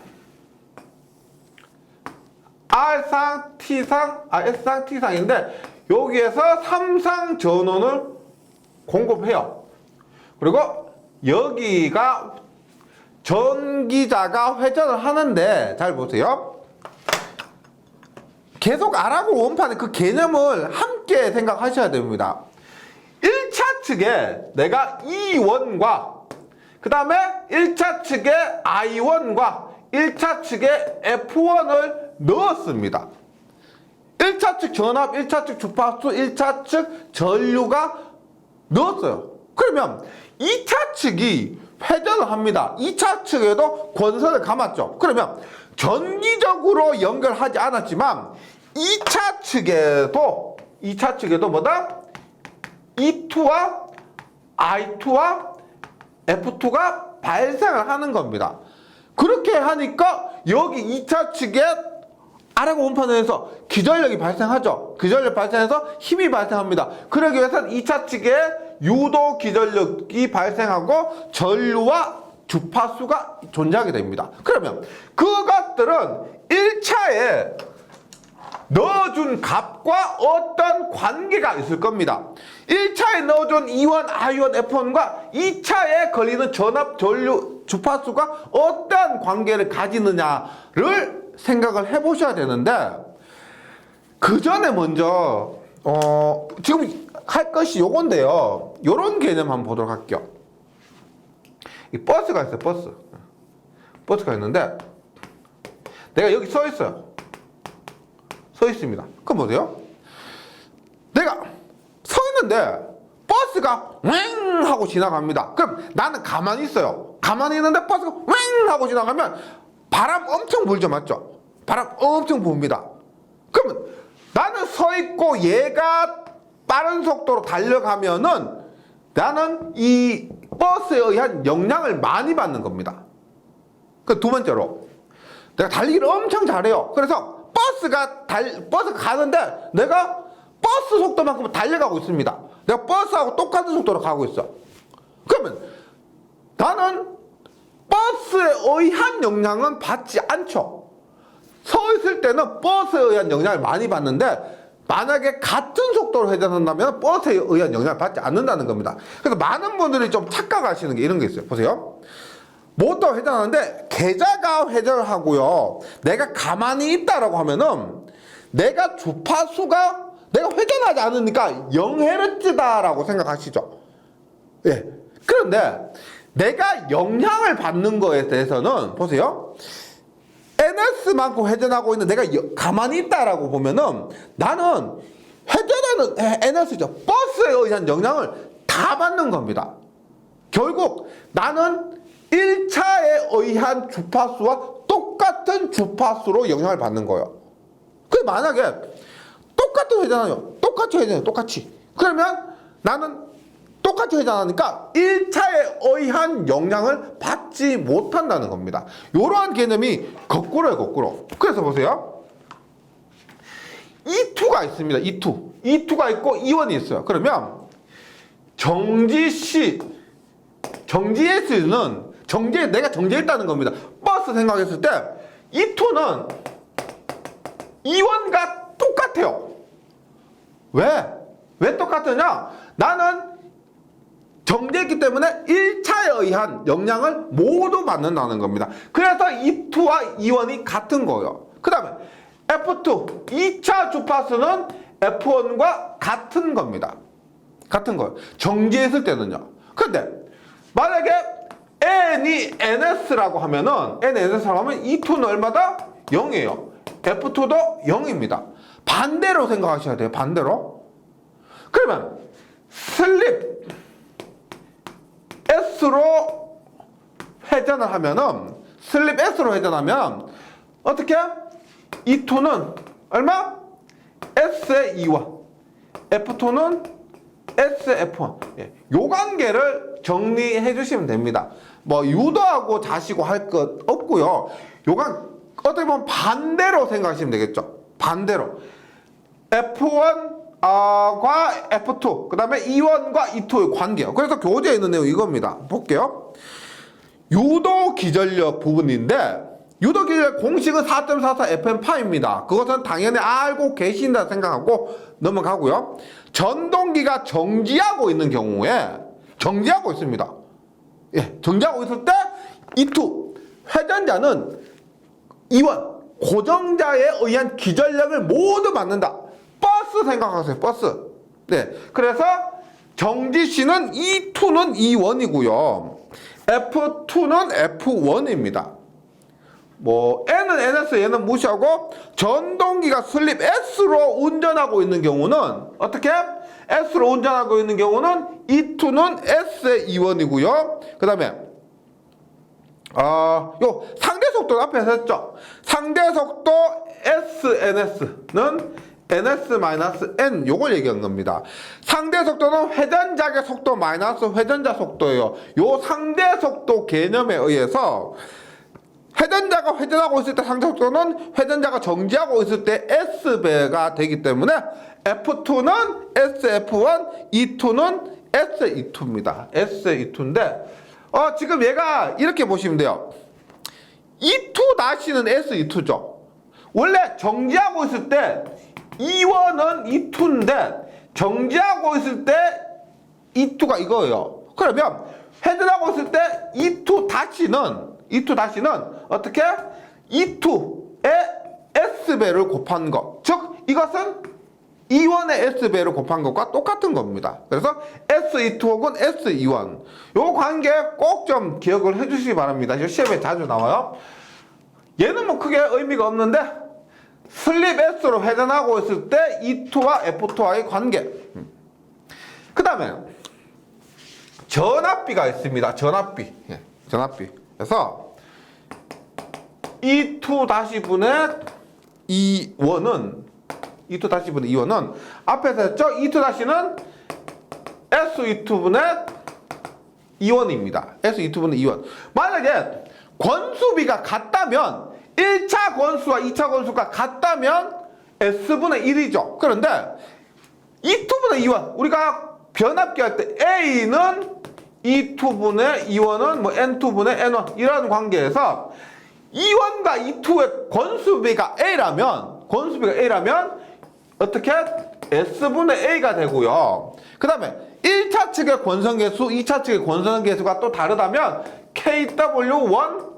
Speaker 1: R상, T상, S상, T상인데 여기에서 3상 전원을 공급해요. 그리고 여기가 전기자가 회전을 하는데 잘 보세요. 계속 R하고 원판의 그 개념을 함께 생각하셔야 됩니다. 1차 측에 내가 E1과 그 다음에 1차 측에 I1과 1차 측에 F1을 넣었습니다. 1차 측 전압, 1차 측 주파수, 1차 측 전류가 넣었어요. 그러면 2차 측이 회전을 합니다. 2차 측에도 권선을 감았죠. 그러면 전기적으로 연결하지 않았지만 2차 측에도 뭐다? E2와 I2와 F2가 발생을 하는 겁니다. 그렇게 하니까 여기 2차 측에 R하고 원판에서 기전력이 발생하죠. 기전력 발생해서 힘이 발생합니다. 그러기 위해서는 2차 측에 유도 기전력이 발생하고 전류와 주파수가 존재하게 됩니다. 그러면 그것들은 1차에 넣어준 값과 어떤 관계가 있을 겁니다. 1차에 넣어준 E1, I1, F1과 2차에 걸리는 전압, 전류, 주파수가 어떤 관계를 가지느냐를 생각을 해보셔야 되는데, 그 전에 먼저 지금 할 것이 요건데요. 요런 개념 한번 보도록 할게요. 이 버스가 있어요. 버스가 있는데 내가 여기 서 있습니다. 그럼 보세요. 내가 서 있는데 버스가 왱 하고 지나갑니다. 그럼 나는 가만히 있어요. 가만히 있는데 버스가 왱 하고 지나가면 바람 엄청 불죠, 맞죠? 바람 엄청 붑니다. 그러면 나는 서 있고 얘가 빠른 속도로 달려가면은 나는 이 버스에 의한 영향을 많이 받는 겁니다. 그 두 번째로 내가 달리기를 엄청 잘해요. 그래서 버스가 가는데 내가 버스 속도만큼 달려가고 있습니다. 내가 버스하고 똑같은 속도로 가고 있어. 그러면 나는 버스에 의한 영향은 받지 않죠. 서 있을 때는 버스에 의한 영향을 많이 받는데 만약에 같은 속도로 회전한다면 버스에 의한 영향을 받지 않는다는 겁니다. 그래서 많은 분들이 좀 착각하시는 게 이런 게 있어요. 보세요. 모터 회전하는데 계좌가 회전을 하고요. 내가 가만히 있다라고 하면은 내가 주파수가 내가 회전하지 않으니까 0Hz다라고 생각하시죠. 예. 그런데 내가 영향을 받는 거에 대해서는 보세요. NS만큼 회전하고 있는 내가 가만히 있다라고 보면은 나는 회전하는 NS죠. 버스에 의한 영향을 다 받는 겁니다. 결국 나는 1차에 의한 주파수와 똑같은 주파수로 영향을 받는 거예요. 그 만약에 똑같은 회전하요. 똑같이 회전해요. 똑같이. 그러면 나는 똑같이 회전하니까 1차에 의한 영향을 받지 못한다는 겁니다. 이러한 개념이 거꾸로예요. 거꾸로. 그래서 보세요. E2가 있습니다. E2가 있고 E1이 있어요. 그러면 정지했으는 내가 정지했다는 겁니다. 버스 생각했을 때 E2는 E1과 똑같아요. 왜 똑같으냐? 나는 정지했기 때문에 1차에 의한 영향을 모두 받는다는 겁니다. 그래서 E2와 E1이 같은 거예요. 그 다음에 F2, 2차 주파수는 F1과 같은 겁니다. 같은 거예요. 정지했을 때는요. 근데 만약에 N이 NS라고 하면은 E2는 얼마다? 0이에요. F2도 0입니다. 반대로 생각하셔야 돼요. 반대로. 그러면 슬립 S로 회전을 하면은 슬립 S로 회전하면 어떻게? E2는 얼마? S의 E1, F2는 S의 F1. 예, 요 관계를 정리해 주시면 됩니다. 뭐 유도하고 자시고 할 것 없고요. 요건 어떻게 보면 반대로 생각하시면 되겠죠. 반대로 F1과 F2, 그 다음에 E1과 E2의 관계요. 그래서 교재에 있는 내용 이겁니다. 볼게요. 유도 기전력 부분인데, 유도 기전력 공식은 4.44 FM파입니다. 그것은 당연히 알고 계신다 생각하고 넘어가고요. 전동기가 정지하고 있는 경우에, 정지하고 있습니다. 예, 정지하고 있을 때 E2, 회전자는 E1, 고정자에 의한 기전력을 모두 받는다. 버스 생각하세요. 버스. 네. 그래서 정지시는 E2는 E1이고요. F2는 F1입니다. 뭐 N은 NS 얘는 무시하고 전동기가 슬립 S로 운전하고 있는 경우는 어떻게? S로 운전하고 있는 경우는 E2는 S의 E1이고요. 그 다음에 요 상대 속도 앞에서 했죠. 상대 속도 SNS는 NS-N 요걸 얘기한 겁니다. 상대 속도는 회전작의 속도 마이너스 회전자 속도예요. 요 상대 속도 개념에 의해서 회전자가 회전하고 있을 때 상대 속도는 회전자가 정지하고 있을 때 S배가 되기 때문에 F2는 SF1, E2는 SE2입니다. SE2인데 지금 얘가 이렇게 보시면 돼요. E2-는 SE2죠. 원래 정지하고 있을 때 E1은 E2인데 정지하고 있을 때 E2가 이거예요. 그러면 회전하고 있을 때 E2-는 어떻게? E2의 S배를 곱한 것. 즉 이것은 E1의 S배를 곱한 것과 똑같은 겁니다. 그래서 SE2 혹은 SE1 요 관계 꼭 좀 기억을 해주시기 바랍니다. 시험에 자주 나와요. 얘는 뭐 크게 의미가 없는데 슬립 S로 회전하고 있을 때 E2와 F2와의 관계. 그 다음에 전압비가 있습니다. 전압비. 그래서 E2-분의 E1은 E2-분의 E1은 앞에서 했죠? E2-는 SE2분의 E1입니다. SE2분의 E1. 만약에 권수비가 같다면 1차 권수와 2차 권수가 같다면 S분의 1이죠. 그런데 E2분의 E1 우리가 변압기 할 때 A는 E2분의 E1은 뭐 N2분의 N1 이런 관계에서 E1과 E2의 권수비가 A라면 어떻게? S분의 A가 되고요. 그 다음에 1차 측의 권선계수, 2차 측의 권선계수가 또 다르다면 KW1,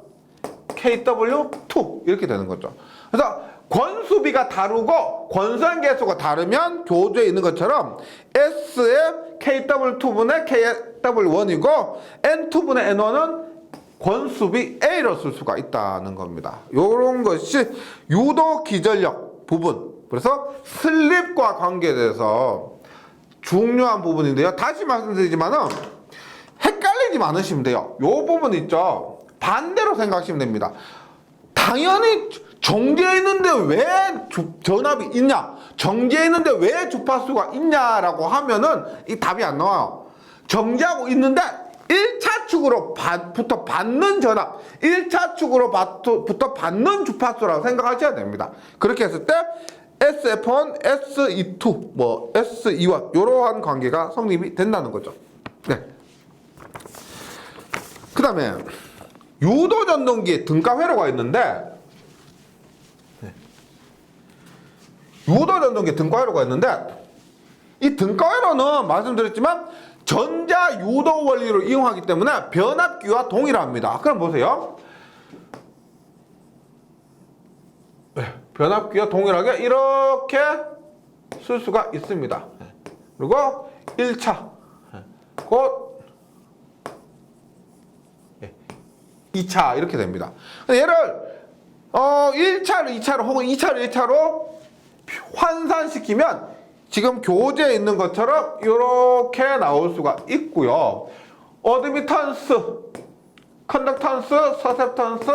Speaker 1: KW2 이렇게 되는 거죠. 그래서 권수비가 다르고 권선계수가 다르면 교재에 있는 것처럼 S의 KW2분의 KW1이고 N2분의 N1은 권수비 A로 쓸 수가 있다는 겁니다. 이런 것이 유도 기전력 부분. 그래서 슬립과 관계돼서 중요한 부분인데요. 다시 말씀드리지만은 헷갈리지 않으시면 돼요. 이 부분 있죠. 반대로 생각하시면 됩니다. 당연히 정지해 있는데 왜 전압이 있냐? 정지해 있는데 왜 주파수가 있냐라고 하면은 이 답이 안 나와요. 정지하고 있는데 1차 축으로부터 받는 전압, 1차 축으로부터 받는 주파수라고 생각하셔야 됩니다. 그렇게 했을 때 SF1, SE2, 뭐 SE1 이러한 관계가 성립이 된다는 거죠. 네. 그 다음에 유도 전동기에 등가 회로가 있는데 유도 전동기에 등가 회로가 있는데 이 등가 회로는 말씀드렸지만 전자 유도 원리를 이용하기 때문에 변압기와 동일합니다. 그럼 보세요. 변압기와 동일하게 이렇게 쓸 수가 있습니다. 그리고 1차 곧 2차 이렇게 됩니다. 얘를 1차를 2차로 혹은 2차를 1차로 환산시키면 지금 교재에 있는 것처럼 이렇게 나올 수가 있고요. 어드미턴스 컨덕턴스, 서셉턴스,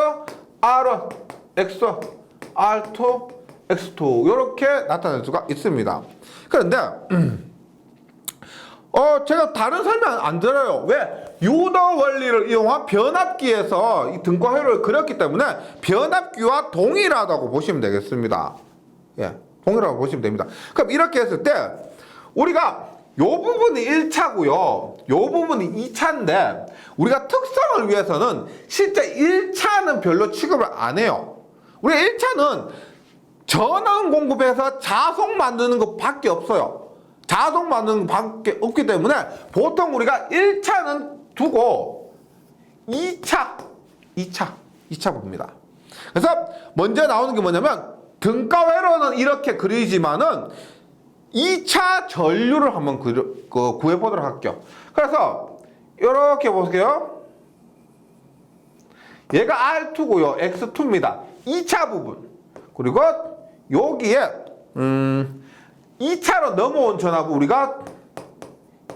Speaker 1: R1, X1, R2, X2 이렇게 나타낼 수가 있습니다. 그런데 제가 다른 설명 안 들어요. 왜? 유도 원리를 이용한 변압기에서 이 등과 회로를 그렸기 때문에 변압기와 동일하다고 보시면 되겠습니다. 예, 동일하다고 보시면 됩니다. 그럼 이렇게 했을 때 우리가 요 부분이 1차고요. 요 부분이 2차인데 우리가 특성을 위해서는 실제 1차는 별로 취급을 안 해요. 우리 1차는 전원 공급해서 자속 만드는 것밖에 없어요. 자속 만드는 것밖에 없기 때문에 보통 우리가 1차는 두고 2차 봅니다. 그래서 먼저 나오는 게 뭐냐면 등가 회로는 이렇게 그리지만은 2차 전류를 한번 구해보도록 할게요. 그래서 이렇게 보세요. 얘가 R2고요. X2입니다. 2차 부분. 그리고 여기에 2차로 넘어온 전압을 우리가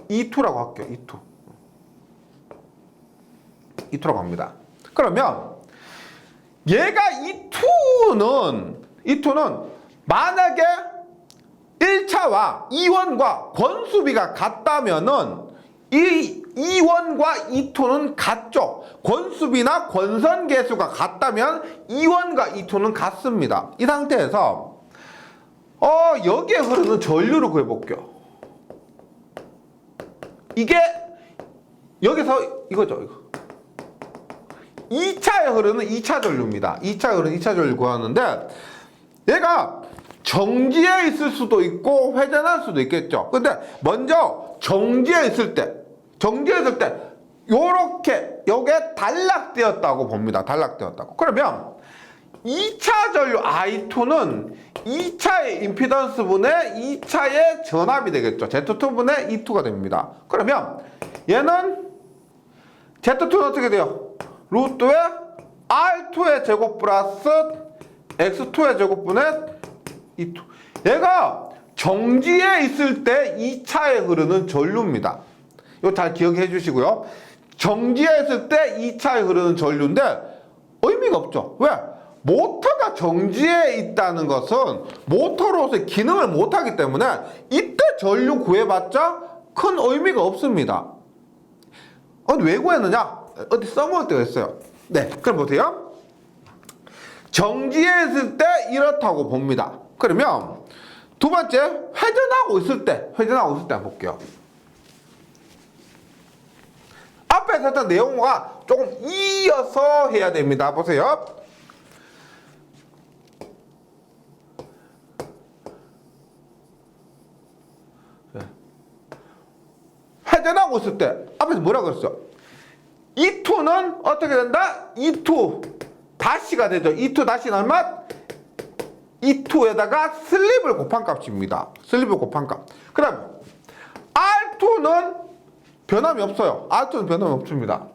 Speaker 1: E2라고 할게요. E2라고 합니다. 그러면 얘가 E2는 만약에 1차와 E1과 권수비가 같다면은 이 E1과 E2는 같죠. 권수비나 권선 계수가 같다면 E1과 E2는 같습니다. 이 상태에서 여기에 흐르는 전류를 구해볼게요. 이게 여기서 이거죠. 이거. 2차에 흐르는 2차 전류입니다. 2차에 흐르는 2차 전류 구하는데 얘가 정지에 있을 수도 있고 회전할 수도 있겠죠. 근데 먼저 정지에 있을 때 요렇게 요게 단락되었다고 봅니다. 단락되었다고. 그러면 2차 전류 I2는 2차의 임피던스 분의 2차의 전압이 되겠죠. Z2 분의 E2가 됩니다. 그러면 얘는 Z2는 어떻게 돼요? 루트에 R2의 제곱 플러스 X2의 제곱 분의 E2. 얘가 정지에 있을 때 2차에 흐르는 전류입니다. 이거 잘 기억해 주시고요. 정지에 있을 때 2차에 흐르는 전류인데 의미가 없죠. 왜? 모터가 정지에 있다는 것은 모터로서의 기능을 못하기 때문에 이때 전류 구해봤자 큰 의미가 없습니다. 왜 구했느냐? 어디 써먹을 때가 있어요. 네, 그럼 보세요. 정지에 있을 때 이렇다고 봅니다. 그러면 두 번째 회전하고 있을 때 한번 볼게요. 앞에서 했던 내용과 조금 이어서 해야 됩니다. 보세요. 회전하고 있을 때 앞에서 뭐라 그랬어요? E2는 어떻게 된다? E2 다시가 되죠. E2 다시는 얼마? E2에다가 슬립을 곱한 값입니다. 슬립을 곱한 값. 그 다음에 R2는 변함이 없어요. R2는 변함이 없습니다.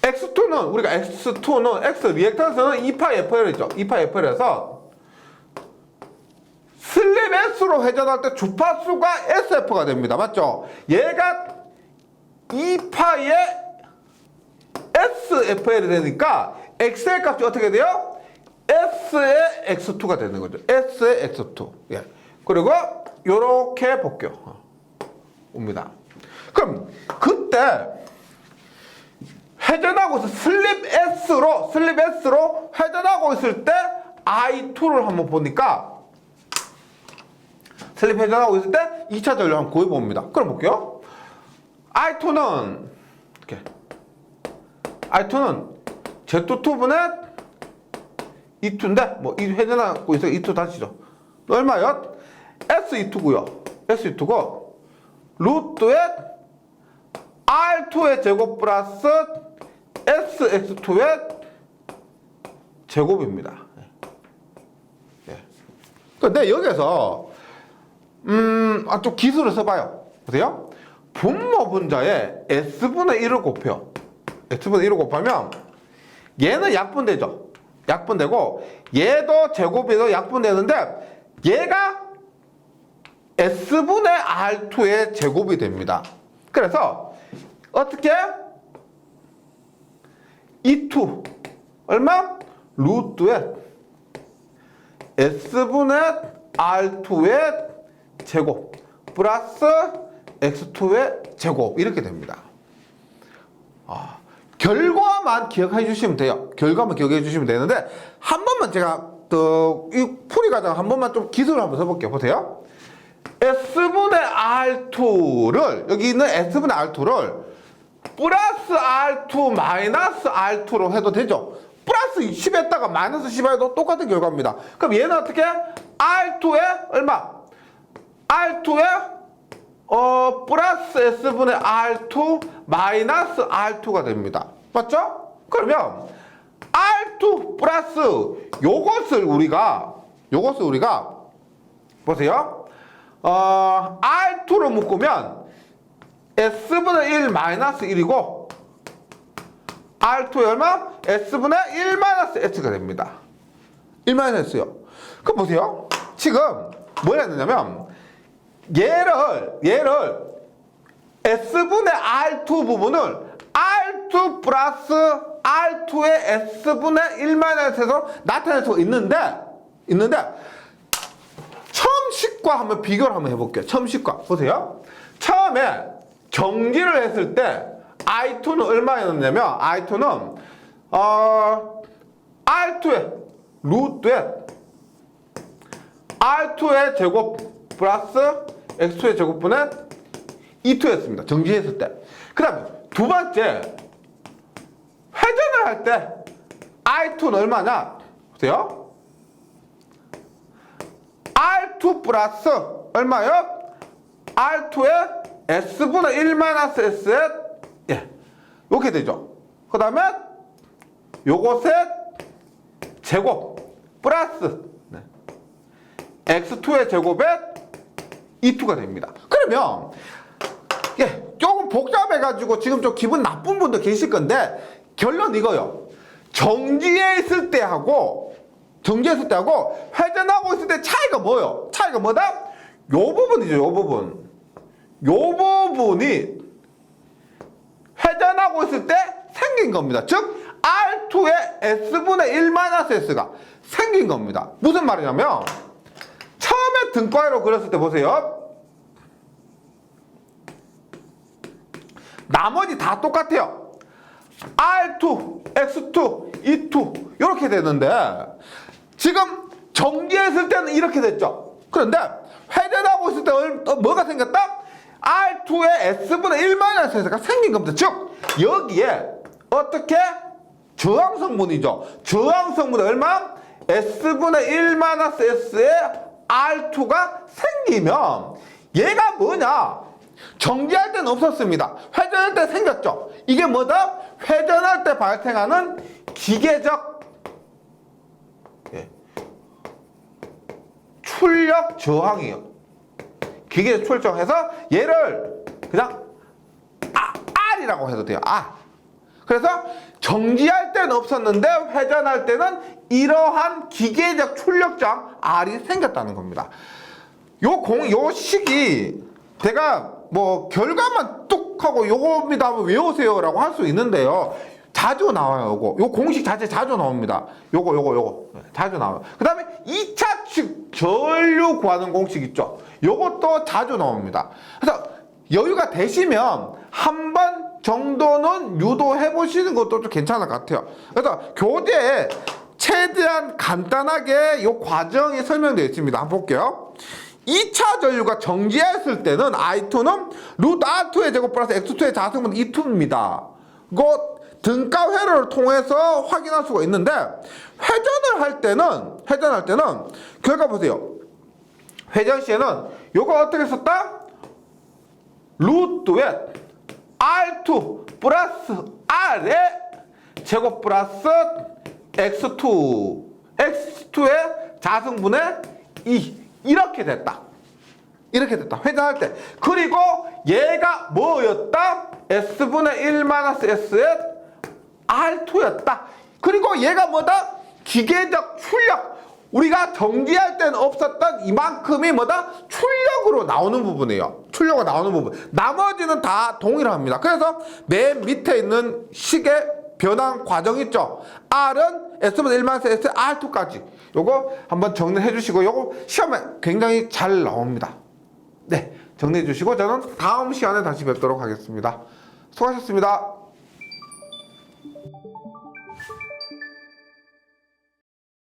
Speaker 1: X2는 우리가 X2는 X 리액턴스는 2파이 FL이죠. 2파이 FL에서 슬립 S로 회전할 때 주파수가 SF가 됩니다. 맞죠? 얘가 2파의 SFL이 되니까 X의 값이 어떻게 돼요? S의 X2가 되는 거죠. S의 X2. 예. 그리고 요렇게 볼게요. 옵니다. 그럼 그때 회전하고 있을 슬립 S로 회전하고 있을 때 I2를 한번 보니까 슬립 회전하고 있을 때 2차 전류 한번 구해 봅니다. 그럼 볼게요. I2는 이렇게 I2는 Z2분의 E2인데 뭐 이 회전하고 있어요. E2 다시죠. 얼마요? S2고요. S2고 루트에 R2의 제곱 플러스 SX2의 제곱입니다. 예. 근데 여기서 좀 기술을 써봐요. 보세요. 분모 분자에 S분의 1을 곱해요. S분의 1을 곱하면 얘는 약분되죠. 약분되고 얘도 제곱에서 약분되는데 얘가 S분의 R2의 제곱이 됩니다. 그래서 어떻게 E2 얼마? 루트의 S분의 R2의 제곱 플러스 X2의 제곱 이렇게 됩니다. 결과만 기억해 주시면 돼요. 결과만 기억해 주시면 되는데 한 번만 제가 이 풀이 과정 한 번만 좀 기술을 한번 써볼게요. 보세요. S분의 R2를 여기 있는 S분의 R2를 플러스 R2 마이너스 R2로 해도 되죠. 플러스 10에다가 마이너스 10 해도 똑같은 결과입니다. 그럼 얘는 어떻게? R2에 얼마? R2에 플러스 S분의 R2 마이너스 R2가 됩니다. 맞죠? 그러면 R2 플러스 요것을 우리가 보세요. R2로 묶으면 S분의 1 마이너스 1이고 R2의 얼마? S분의 1 마이너스 S가 됩니다. 1 마이너스요. 그럼 보세요. 지금 뭘 했느냐면 얘를 S분의 R2 부분을 R2 플러스 R2의 S분의 1 마이너스에서 나타낼 수 있는데 처음 식과 한번 비교를 한번 해볼게요. 처음 식과 보세요. 처음에 정리를 했을 때 I2는 얼마였냐면 I2는 R2의 루트의 R2의 제곱 플러스 X2의 제곱분의 E2였습니다. 정지했을 때. 그 다음에 두 번째 회전을 할 때 I2는 얼마냐? 보세요. R2 플러스 얼마요? R2의 S분의 1 마이너스 S의 이렇게 되죠. 그 다음에 요것의 제곱 플러스 X2의 제곱에 E2가 됩니다. 그러면 조금 복잡해가지고 지금 좀 기분 나쁜 분도 계실 건데 결론 이거요. 정지했을 때하고 회전하고 있을 때 차이가 뭐요? 차이가 뭐다? 요 부분이죠. 요 부분이 회전하고 있을 때 생긴 겁니다. 즉 R2의 S분의 1 마이너스 S가 생긴 겁니다. 무슨 말이냐면 처음에 등가위로 그렸을 때 보세요. 나머지 다 똑같아요. R2, X2, E2 이렇게 되는데 지금 정지했을 때는 이렇게 됐죠. 그런데 회전하고 있을 때 뭐가 생겼다? R2의 S분의 1 마이너스 S가 생긴 겁니다. 즉 여기에 어떻게? 저항성분이죠. 저항성분이 얼마? S분의 1 마이너스 S의 R2가 생기면 얘가 뭐냐? 정지할 때는 없었습니다. 회전할 때 생겼죠. 이게 뭐다? 회전할 때 발생하는 기계적 출력 저항이에요. 기계적 출력 저항해서 얘를 그냥 R이라고 해도 돼요. R. 그래서 정지할 때는 없었는데 회전할 때는 이러한 기계적 출력 저항 R이 생겼다는 겁니다. 요 식이 제가 뭐 결과만 뚝 하고 요겁니다 하면 외우세요라고 할 수 있는데요. 자주 나와요. 요 공식 자체 자주 나옵니다. 요거 자주 나와요. 그 다음에 2차측 전류 구하는 공식 있죠. 요것도 자주 나옵니다. 그래서 여유가 되시면 한 번 정도는 유도해 보시는 것도 좀 괜찮을 것 같아요. 그래서 교재에 최대한 간단하게 요 과정이 설명되어 있습니다. 한번 볼게요. 2차 전류가 정지했을 때는 I2는 루트 R2의 제곱 플러스 X2의 자승분 E2입니다. 이거 등가 회로를 통해서 확인할 수가 있는데 회전할 때는 결과 보세요. 회전 시에는 요거 어떻게 썼다? 루트의 R2 플러스 R의 제곱 플러스 X2의 자승분의 E 이렇게 됐다. 회전할 때. 그리고 얘가 뭐였다? S분의 1 마이너스 S의 R2였다. 그리고 얘가 뭐다? 기계적 출력. 우리가 정지할 때는 없었던 이만큼이 뭐다? 출력으로 나오는 부분이에요. 나머지는 다 동일합니다. 그래서 맨 밑에 있는 식의 변환 과정 있죠. R은 S보다 1-S, R2까지. 요거 한번 정리해 주시고 요거 시험에 굉장히 잘 나옵니다. 네, 정리해 주시고 저는 다음 시간에 다시 뵙도록 하겠습니다. 수고하셨습니다.